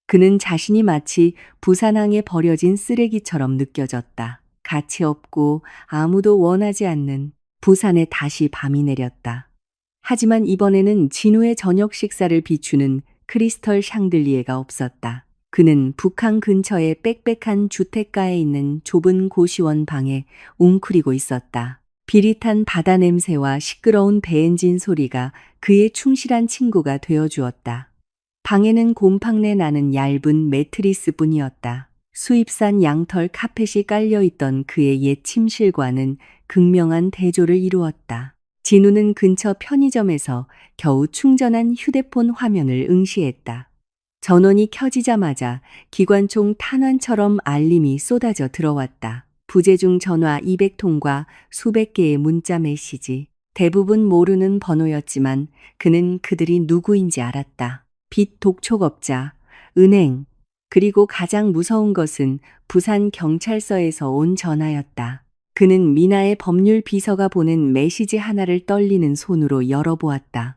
그는 자신이 마치 부산항에 버려진 쓰레기처럼 느껴졌다. 가치 없고 아무도 원하지 않는 부산에 다시 밤이 내렸다. 하지만 이번에는 진우의 저녁 식사를 비추는 크리스털 샹들리에가 없었다. 그는 북항 근처의 빽빽한 주택가에 있는 좁은 고시원 방에 웅크리고 있었다. 비릿한 바다 냄새와 시끄러운 배엔진 소리가 그의 충실한 친구가 되어주었다. 방에는 곰팡내 나는 얇은 매트리스뿐이었다. 수입산 양털 카펫이 깔려있던 그의 옛 침실과는 극명한 대조를 이루었다. 진우는 근처 편의점에서 겨우 충전한 휴대폰 화면을 응시했다. 전원이 켜지자마자 기관총 탄환처럼 알림이 쏟아져 들어왔다. 부재중 전화 200통과 수백 개의 문자 메시지. 대부분 모르는 번호였지만 그는 그들이 누구인지 알았다. 빚 독촉업자, 은행, 그리고 가장 무서운 것은 부산 경찰서에서 온 전화였다. 그는 미나의 법률 비서가 보낸 메시지 하나를 떨리는 손으로 열어보았다.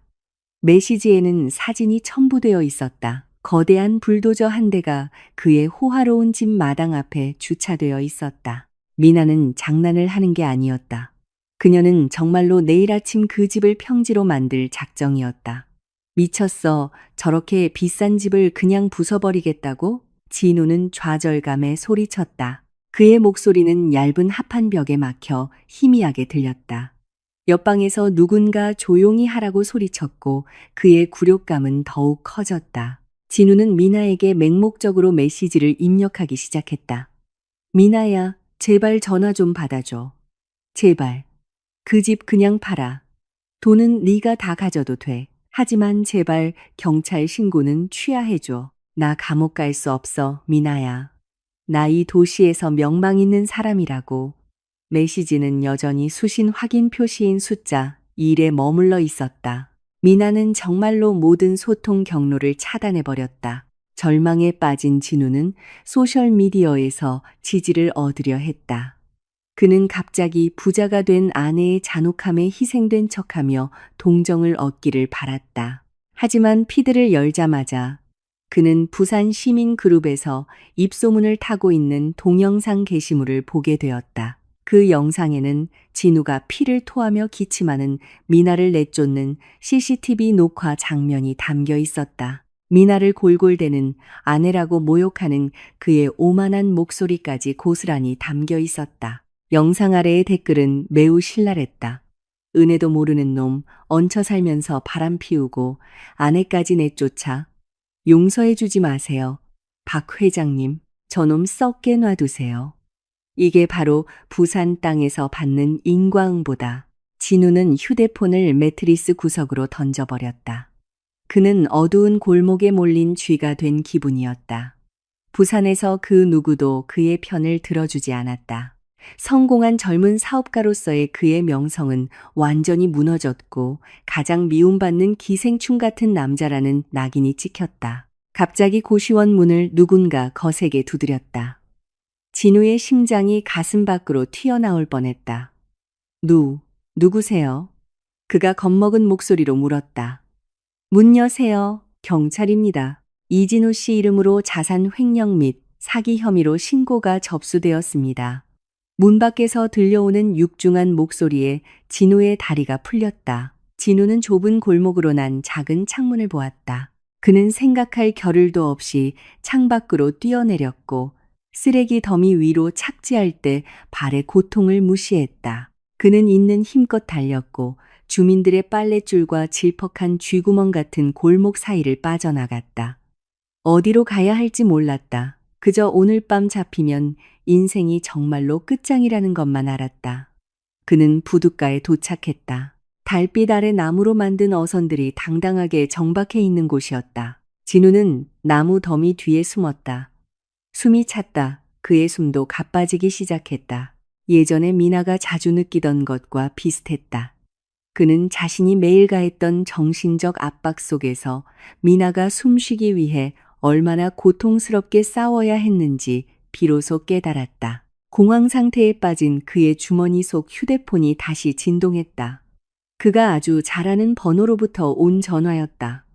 메시지에는 사진이 첨부되어 있었다. 거대한 불도저 한 대가 그의 호화로운 집 마당 앞에 주차되어 있었다. 미나는 장난을 하는 게 아니었다. 그녀는 정말로 내일 아침 그 집을 평지로 만들 작정이었다. 미쳤어. 저렇게 비싼 집을 그냥 부숴버리겠다고? 진우는 좌절감에 소리쳤다. 그의 목소리는 얇은 합판 벽에 막혀 희미하게 들렸다. 옆방에서 누군가 조용히 하라고 소리쳤고 그의 굴욕감은 더욱 커졌다. 진우는 미나에게 맹목적으로 메시지를 입력하기 시작했다. 미나야, 제발 전화 좀 받아줘. 제발. 그 집 그냥 팔아. 돈은 네가 다 가져도 돼. 하지만 제발 경찰 신고는 취하해줘. 나 감옥 갈 수 없어, 미나야. 나 이 도시에서 명망 있는 사람이라고. 메시지는 여전히 수신 확인 표시인 숫자 1에 머물러 있었다. 미나는 정말로 모든 소통 경로를 차단해버렸다. 절망에 빠진 진우는 소셜미디어에서 지지를 얻으려 했다. 그는 갑자기 부자가 된 아내의 잔혹함에 희생된 척하며 동정을 얻기를 바랐다. 하지만 피드를 열자마자 그는 부산 시민그룹에서 입소문을 타고 있는 동영상 게시물을 보게 되었다. 그 영상에는 진우가 피를 토하며 기침하는 미나를 내쫓는 CCTV 녹화 장면이 담겨 있었다. 미나를 골골대는 아내라고 모욕하는 그의 오만한 목소리까지 고스란히 담겨 있었다. 영상 아래의 댓글은 매우 신랄했다. 은혜도 모르는 놈, 얹혀 살면서 바람 피우고 아내까지 내쫓아. 용서해주지 마세요. 박 회장님, 저놈 썩게 놔두세요. 이게 바로 부산 땅에서 받는 인과응보다. 진우는 휴대폰을 매트리스 구석으로 던져버렸다. 그는 어두운 골목에 몰린 쥐가 된 기분이었다. 부산에서 그 누구도 그의 편을 들어주지 않았다. 성공한 젊은 사업가로서의 그의 명성은 완전히 무너졌고 가장 미움받는 기생충 같은 남자라는 낙인이 찍혔다. 갑자기 고시원 문을 누군가 거세게 두드렸다. 진우의 심장이 가슴 밖으로 튀어나올 뻔했다. 누구세요? 그가 겁먹은 목소리로 물었다. 문 여세요. 경찰입니다. 이진우 씨 이름으로 자산 횡령 및 사기 혐의로 신고가 접수되었습니다. 문 밖에서 들려오는 육중한 목소리에 진우의 다리가 풀렸다. 진우는 좁은 골목으로 난 작은 창문을 보았다. 그는 생각할 겨를도 없이 창밖으로 뛰어내렸고 쓰레기 더미 위로 착지할 때 발의 고통을 무시했다. 그는 있는 힘껏 달렸고 주민들의 빨랫줄과 질퍽한 쥐구멍 같은 골목 사이를 빠져나갔다. 어디로 가야 할지 몰랐다. 그저 오늘 밤 잡히면 인생이 정말로 끝장이라는 것만 알았다. 그는 부둣가에 도착했다. 달빛 아래 나무로 만든 어선들이 당당하게 정박해 있는 곳이었다. 진우는 나무 더미 뒤에 숨었다. 숨이 찼다. 그의 숨도 가빠지기 시작했다. 예전에 미나가 자주 느끼던 것과 비슷했다. 그는 자신이 매일 가했던 정신적 압박 속에서 미나가 숨쉬기 위해 얼마나 고통스럽게 싸워야 했는지 비로소 깨달았다. 공황 상태에 빠진 그의 주머니 속 휴대폰이 다시 진동했다. 그가 아주 잘 아는 번호로부터 온 전화였다.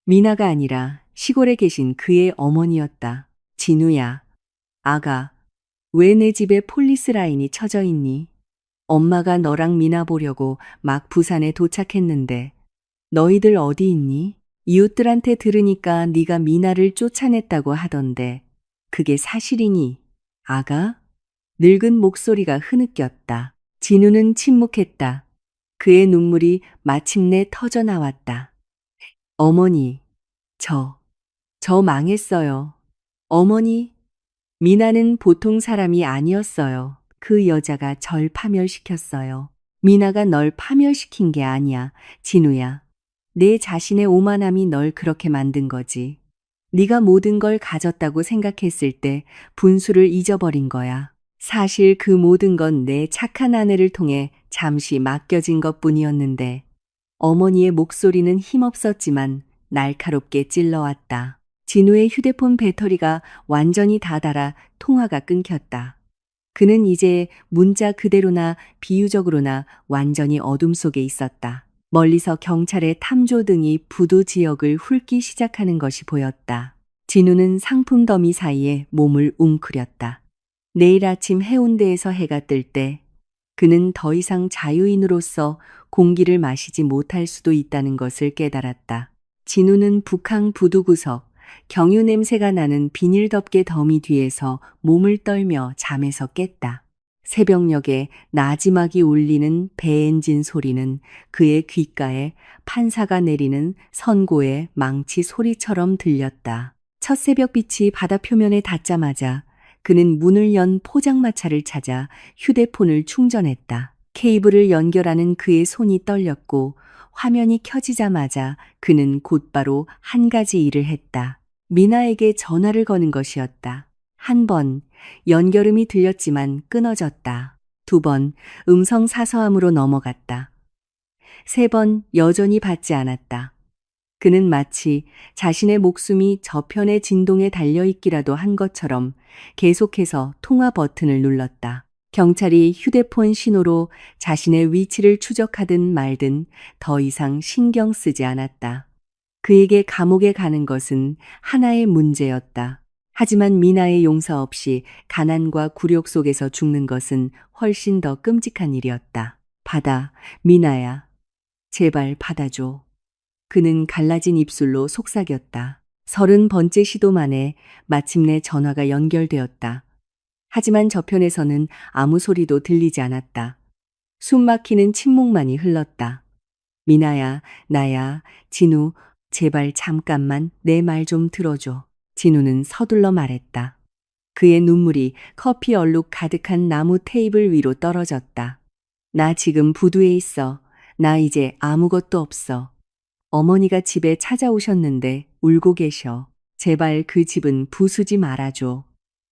미나가 아니라 시골에 계신 그의 어머니였다. 진우야. 아가. 왜 내 집에 폴리스 라인이 쳐져 있니? 엄마가 너랑 미나 보려고 막 부산에 도착했는데 너희들 어디 있니? 이웃들한테 들으니까 네가 미나를 쫓아냈다고 하던데 그게 사실이니? 아가? 늙은 목소리가 흐느꼈다. 진우는 침묵했다. 그의 눈물이 마침내 터져 나왔다. 어머니, 저 망했어요. 어머니, 미나는 보통 사람이 아니었어요. 그 여자가 절 파멸시켰어요. 미나가 널 파멸시킨 게 아니야, 진우야. 내 자신의 오만함이 널 그렇게 만든 거지. 네가 모든 걸 가졌다고 생각했을 때 분수를 잊어버린 거야. 사실 그 모든 건 내 착한 아내를 통해 잠시 맡겨진 것뿐이었는데 어머니의 목소리는 힘없었지만 날카롭게 찔러왔다. 진우의 휴대폰 배터리가 완전히 닳아라 통화가 끊겼다. 그는 이제 문자 그대로나 비유적으로나 완전히 어둠 속에 있었다. 멀리서 경찰의 탐조등이 부두 지역을 훑기 시작하는 것이 보였다. 진우는 상품 더미 사이에 몸을 웅크렸다. 내일 아침 해운대에서 해가 뜰 때 그는 더 이상 자유인으로서 공기를 마시지 못할 수도 있다는 것을 깨달았다. 진우는 북항 부두구석 경유 냄새가 나는 비닐 덮개 더미 뒤에서 몸을 떨며 잠에서 깼다. 새벽녘에 나지막이 울리는 배 엔진 소리는 그의 귓가에 판사가 내리는 선고의 망치 소리처럼 들렸다. 첫 새벽빛이 바다 표면에 닿자마자 그는 문을 연 포장마차를 찾아 휴대폰을 충전했다. 케이블을 연결하는 그의 손이 떨렸고 화면이 켜지자마자 그는 곧바로 한 가지 일을 했다. 미나에게 전화를 거는 것이었다. 한 번 연결음이 들렸지만 끊어졌다. 두 번 음성 사서함으로 넘어갔다. 세 번 여전히 받지 않았다. 그는 마치 자신의 목숨이 저편의 진동에 달려있기라도 한 것처럼 계속해서 통화 버튼을 눌렀다. 경찰이 휴대폰 신호로 자신의 위치를 추적하든 말든 더 이상 신경 쓰지 않았다. 그에게 감옥에 가는 것은 하나의 문제였다. 하지만 미나의 용서 없이 가난과 굴욕 속에서 죽는 것은 훨씬 더 끔찍한 일이었다. 받아, 미나야. 제발 받아줘. 그는 갈라진 입술로 속삭였다. 30번째 시도 만에 마침내 전화가 연결되었다. 하지만 저편에서는 아무 소리도 들리지 않았다. 숨막히는 침묵만이 흘렀다. 미나야, 나야, 진우, 제발 잠깐만 내 말 좀 들어줘. 진우는 서둘러 말했다. 그의 눈물이 커피 얼룩 가득한 나무 테이블 위로 떨어졌다. 나 지금 부두에 있어. 나 이제 아무것도 없어. 어머니가 집에 찾아오셨는데 울고 계셔. 제발 그 집은 부수지 말아줘.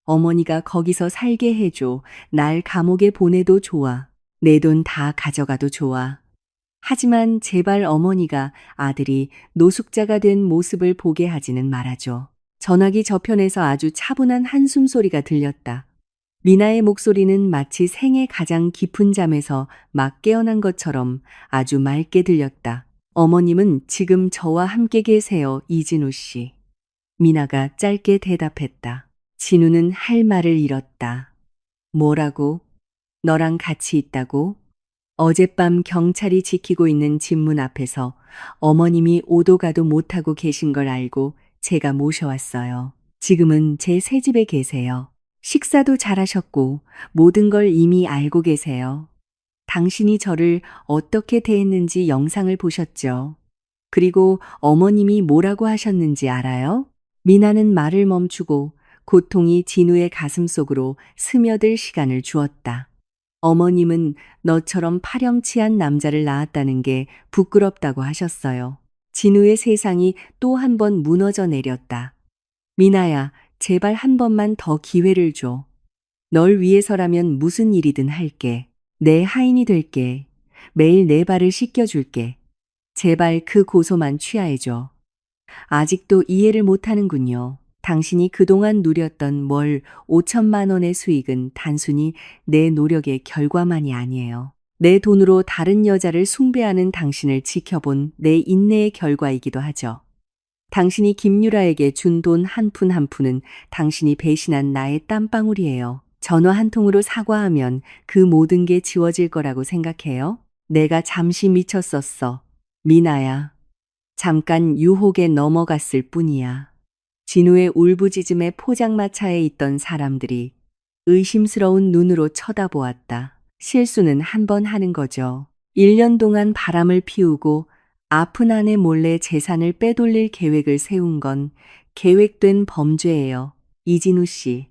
어머니가 거기서 살게 해줘. 날 감옥에 보내도 좋아. 내 돈 다 가져가도 좋아. 하지만 제발 어머니가 아들이 노숙자가 된 모습을 보게 하지는 말아줘. 전화기 저편에서 아주 차분한 한숨 소리가 들렸다. 미나의 목소리는 마치 생애 가장 깊은 잠에서 막 깨어난 것처럼 아주 맑게 들렸다. 어머님은 지금 저와 함께 계세요, 이진우 씨. 미나가 짧게 대답했다. 진우는 할 말을 잃었다. 뭐라고? 너랑 같이 있다고? 어젯밤 경찰이 지키고 있는 집 문 앞에서 어머님이 오도 가도 못하고 계신 걸 알고 제가 모셔왔어요. 지금은 제 새 집에 계세요. 식사도 잘하셨고 모든 걸 이미 알고 계세요. 당신이 저를 어떻게 대했는지 영상을 보셨죠? 그리고 어머님이 뭐라고 하셨는지 알아요? 미나는 말을 멈추고 고통이 진우의 가슴 속으로 스며들 시간을 주었다. 어머님은 너처럼 파렴치한 남자를 낳았다는 게 부끄럽다고 하셨어요. 진우의 세상이 또 한 번 무너져 내렸다. 미나야, 제발 한 번만 더 기회를 줘. 널 위해서라면 무슨 일이든 할게. 내 하인이 될게. 매일 내 발을 씻겨줄게. 제발 그 고소만 취하해줘. 아직도 이해를 못하는군요. 당신이 그동안 누렸던 월 5천만 원의 수익은 단순히 내 노력의 결과만이 아니에요. 내 돈으로 다른 여자를 숭배하는 당신을 지켜본 내 인내의 결과이기도 하죠. 당신이 김유라에게 준 돈 한 푼 한 푼은 당신이 배신한 나의 땀방울이에요. 전화 한 통으로 사과하면 그 모든 게 지워질 거라고 생각해요? 내가 잠시 미쳤었어. 미나야. 잠깐 유혹에 넘어갔을 뿐이야. 진우의 울부짖음에 포장마차에 있던 사람들이 의심스러운 눈으로 쳐다보았다. 실수는 한 번 하는 거죠. 1년 동안 바람을 피우고 아픈 아내 몰래 재산을 빼돌릴 계획을 세운 건 계획된 범죄예요. 이진우 씨.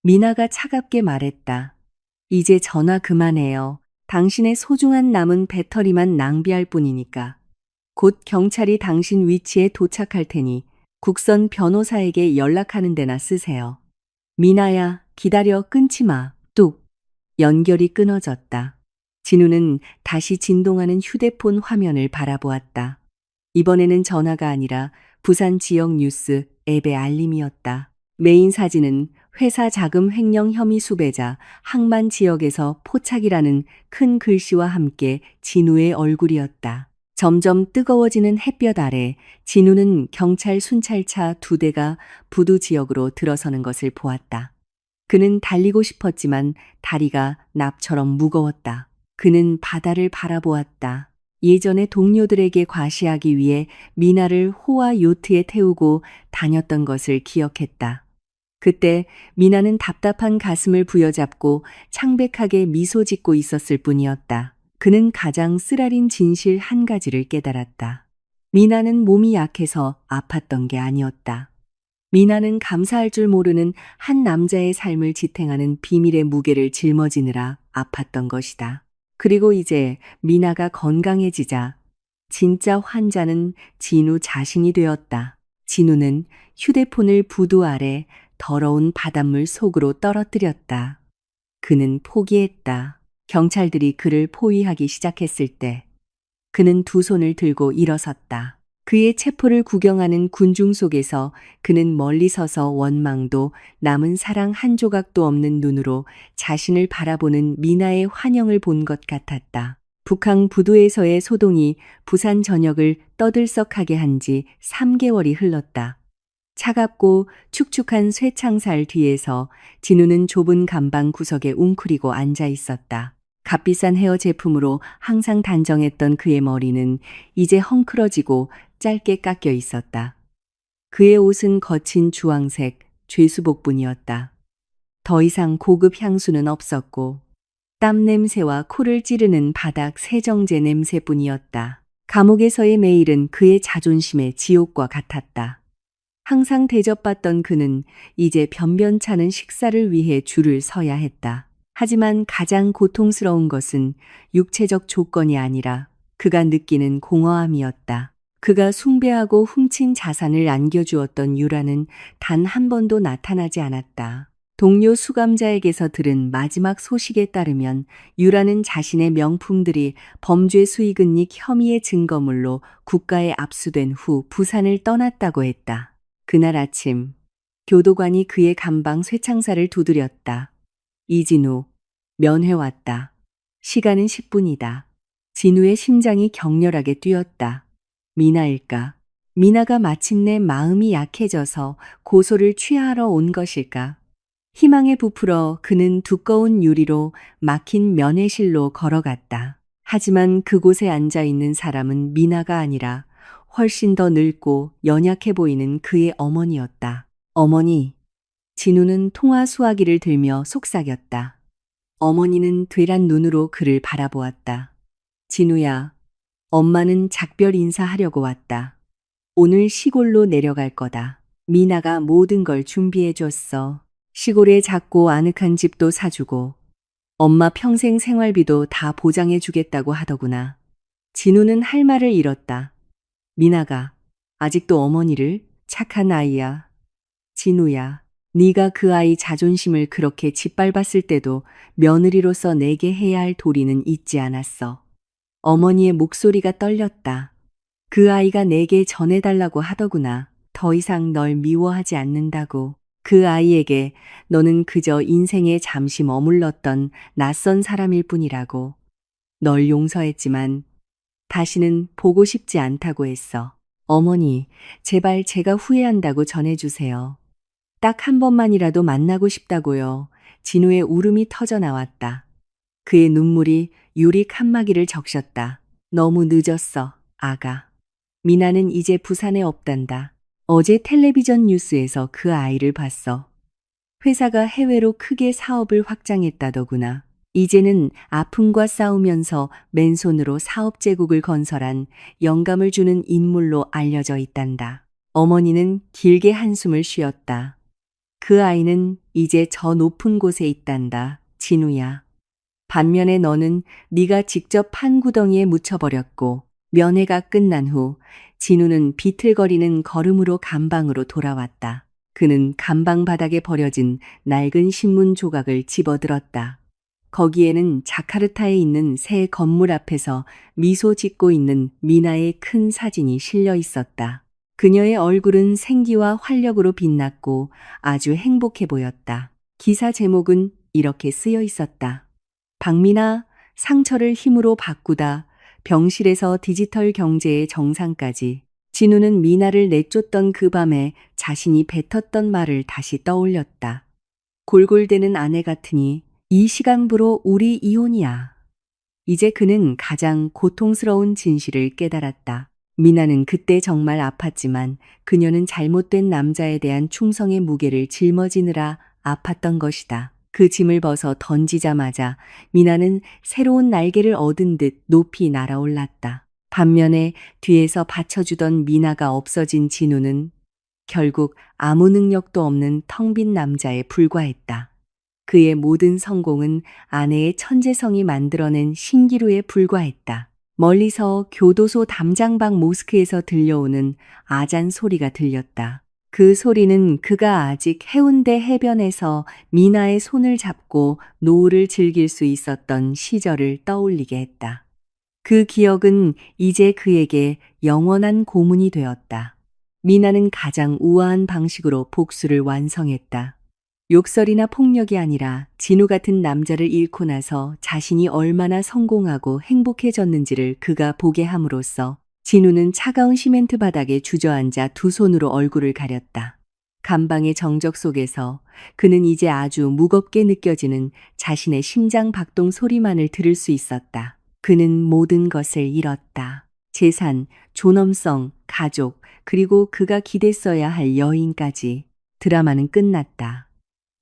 미나가 차갑게 말했다. 이제 전화 그만해요. 당신의 소중한 남은 배터리만 낭비할 뿐이니까. 곧 경찰이 당신 위치에 도착할 테니 국선 변호사에게 연락하는 데나 쓰세요. 미나야, 기다려, 끊지 마. 뚝. 연결이 끊어졌다. 진우는 다시 진동하는 휴대폰 화면을 바라보았다. 이번에는 전화가 아니라 부산 지역 뉴스 앱의 알림이었다. 메인 사진은 회사 자금 횡령 혐의 수배자 항만 지역에서 포착이라는 큰 글씨와 함께 진우의 얼굴이었다. 점점 뜨거워지는 햇볕 아래 진우는 경찰 순찰차 2대가 부두 지역으로 들어서는 것을 보았다. 그는 달리고 싶었지만 다리가 납처럼 무거웠다. 그는 바다를 바라보았다. 예전에 동료들에게 과시하기 위해 미나를 호와 요트에 태우고 다녔던 것을 기억했다. 그때 미나는 답답한 가슴을 부여잡고 창백하게 미소 짓고 있었을 뿐이었다. 그는 가장 쓰라린 진실 한 가지를 깨달았다. 미나는 몸이 약해서 아팠던 게 아니었다. 미나는 감사할 줄 모르는 한 남자의 삶을 지탱하는 비밀의 무게를 짊어지느라 아팠던 것이다. 그리고 이제 미나가 건강해지자 진짜 환자는 진우 자신이 되었다. 진우는 휴대폰을 부두 아래 더러운 바닷물 속으로 떨어뜨렸다. 그는 포기했다. 경찰들이 그를 포위하기 시작했을 때 그는 두 손을 들고 일어섰다. 그의 체포를 구경하는 군중 속에서 그는 멀리 서서 원망도 남은 사랑 한 조각도 없는 눈으로 자신을 바라보는 미나의 환영을 본 것 같았다. 북한 부두에서의 소동이 부산 전역을 떠들썩하게 한 지 3개월이 흘렀다. 차갑고 축축한 쇠창살 뒤에서 진우는 좁은 감방 구석에 웅크리고 앉아 있었다. 값비싼 헤어 제품으로 항상 단정했던 그의 머리는 이제 헝클어지고 짧게 깎여 있었다. 그의 옷은 거친 주황색 죄수복뿐이었다. 더 이상 고급 향수는 없었고 땀 냄새와 코를 찌르는 바닥 세정제 냄새뿐이었다. 감옥에서의 매일은 그의 자존심의 지옥과 같았다. 항상 대접받던 그는 이제 변변찮은 식사를 위해 줄을 서야 했다. 하지만 가장 고통스러운 것은 육체적 조건이 아니라 그가 느끼는 공허함이었다. 그가 숭배하고 훔친 자산을 안겨주었던 유라는 단 한 번도 나타나지 않았다. 동료 수감자에게서 들은 마지막 소식에 따르면 유라는 자신의 명품들이 범죄 수익은닉 혐의의 증거물로 국가에 압수된 후 부산을 떠났다고 했다. 그날 아침 교도관이 그의 감방 쇠창살을 두드렸다. 이진우, 면회 왔다. 시간은 10분이다. 진우의 심장이 격렬하게 뛰었다. 미나일까? 미나가 마침내 마음이 약해져서 고소를 취하러 온 것일까? 희망에 부풀어 그는 두꺼운 유리로 막힌 면회실로 걸어갔다. 하지만 그곳에 앉아 있는 사람은 미나가 아니라 훨씬 더 늙고 연약해 보이는 그의 어머니였다. 어머니. 진우는 통화 수화기를 들며 속삭였다. 어머니는 되란 눈으로 그를 바라보았다. 진우야, 엄마는 작별 인사하려고 왔다. 오늘 시골로 내려갈 거다. 미나가 모든 걸 준비해 줬어. 시골에 작고 아늑한 집도 사주고 엄마 평생 생활비도 다 보장해 주겠다고 하더구나. 진우는 할 말을 잃었다. 미나가 아직도 어머니를? 착한 아이야. 진우야, 네가 그 아이 자존심을 그렇게 짓밟았을 때도 며느리로서 내게 해야 할 도리는 잊지 않았어. 어머니의 목소리가 떨렸다. 그 아이가 내게 전해달라고 하더구나. 더 이상 널 미워하지 않는다고. 그 아이에게 너는 그저 인생에 잠시 머물렀던 낯선 사람일 뿐이라고. 널 용서했지만 다시는 보고 싶지 않다고 했어. 어머니, 제발 제가 후회한다고 전해주세요. 딱 한 번만이라도 만나고 싶다고요. 진우의 울음이 터져 나왔다. 그의 눈물이 유리 칸막이를 적셨다. 너무 늦었어, 아가. 미나는 이제 부산에 없단다. 어제 텔레비전 뉴스에서 그 아이를 봤어. 회사가 해외로 크게 사업을 확장했다더구나. 이제는 아픔과 싸우면서 맨손으로 사업 제국을 건설한 영감을 주는 인물로 알려져 있단다. 어머니는 길게 한숨을 쉬었다. 그 아이는 이제 저 높은 곳에 있단다, 진우야. 반면에 너는 네가 직접 판 구덩이에 묻혀버렸고 면회가 끝난 후 진우는 비틀거리는 걸음으로 감방으로 돌아왔다. 그는 감방 바닥에 버려진 낡은 신문 조각을 집어들었다. 거기에는 자카르타에 있는 새 건물 앞에서 미소 짓고 있는 미나의 큰 사진이 실려 있었다. 그녀의 얼굴은 생기와 활력으로 빛났고 아주 행복해 보였다. 기사 제목은 이렇게 쓰여 있었다. 박미나, 상처를 힘으로 바꾸다 병실에서 디지털 경제의 정상까지. 진우는 미나를 내쫓던 그 밤에 자신이 뱉었던 말을 다시 떠올렸다. 골골대는 아내 같으니 이 시간부로 우리 이혼이야. 이제 그는 가장 고통스러운 진실을 깨달았다. 미나는 그때 정말 아팠지만 그녀는 잘못된 남자에 대한 충성의 무게를 짊어지느라 아팠던 것이다. 그 짐을 벗어 던지자마자 미나는 새로운 날개를 얻은 듯 높이 날아올랐다. 반면에 뒤에서 받쳐주던 미나가 없어진 진우는 결국 아무 능력도 없는 텅 빈 남자에 불과했다. 그의 모든 성공은 아내의 천재성이 만들어낸 신기루에 불과했다. 멀리서 교도소 담장방 모스크에서 들려오는 아잔 소리가 들렸다. 그 소리는 그가 아직 해운대 해변에서 미나의 손을 잡고 노을을 즐길 수 있었던 시절을 떠올리게 했다. 그 기억은 이제 그에게 영원한 고문이 되었다. 미나는 가장 우아한 방식으로 복수를 완성했다. 욕설이나 폭력이 아니라 진우 같은 남자를 잃고 나서 자신이 얼마나 성공하고 행복해졌는지를 그가 보게 함으로써 진우는 차가운 시멘트 바닥에 주저앉아 두 손으로 얼굴을 가렸다. 감방의 정적 속에서 그는 이제 아주 무겁게 느껴지는 자신의 심장 박동 소리만을 들을 수 있었다. 그는 모든 것을 잃었다. 재산, 존엄성, 가족, 그리고 그가 기댔어야 할 여인까지. 드라마는 끝났다.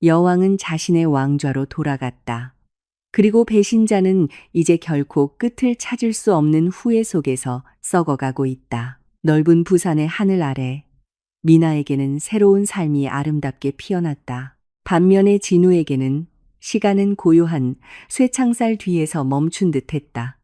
여왕은 자신의 왕좌로 돌아갔다. 그리고 배신자는 이제 결코 끝을 찾을 수 없는 후회 속에서 썩어가고 있다. 넓은 부산의 하늘 아래 미나에게는 새로운 삶이 아름답게 피어났다. 반면에 진우에게는 시간은 고요한 쇠창살 뒤에서 멈춘 듯 했다.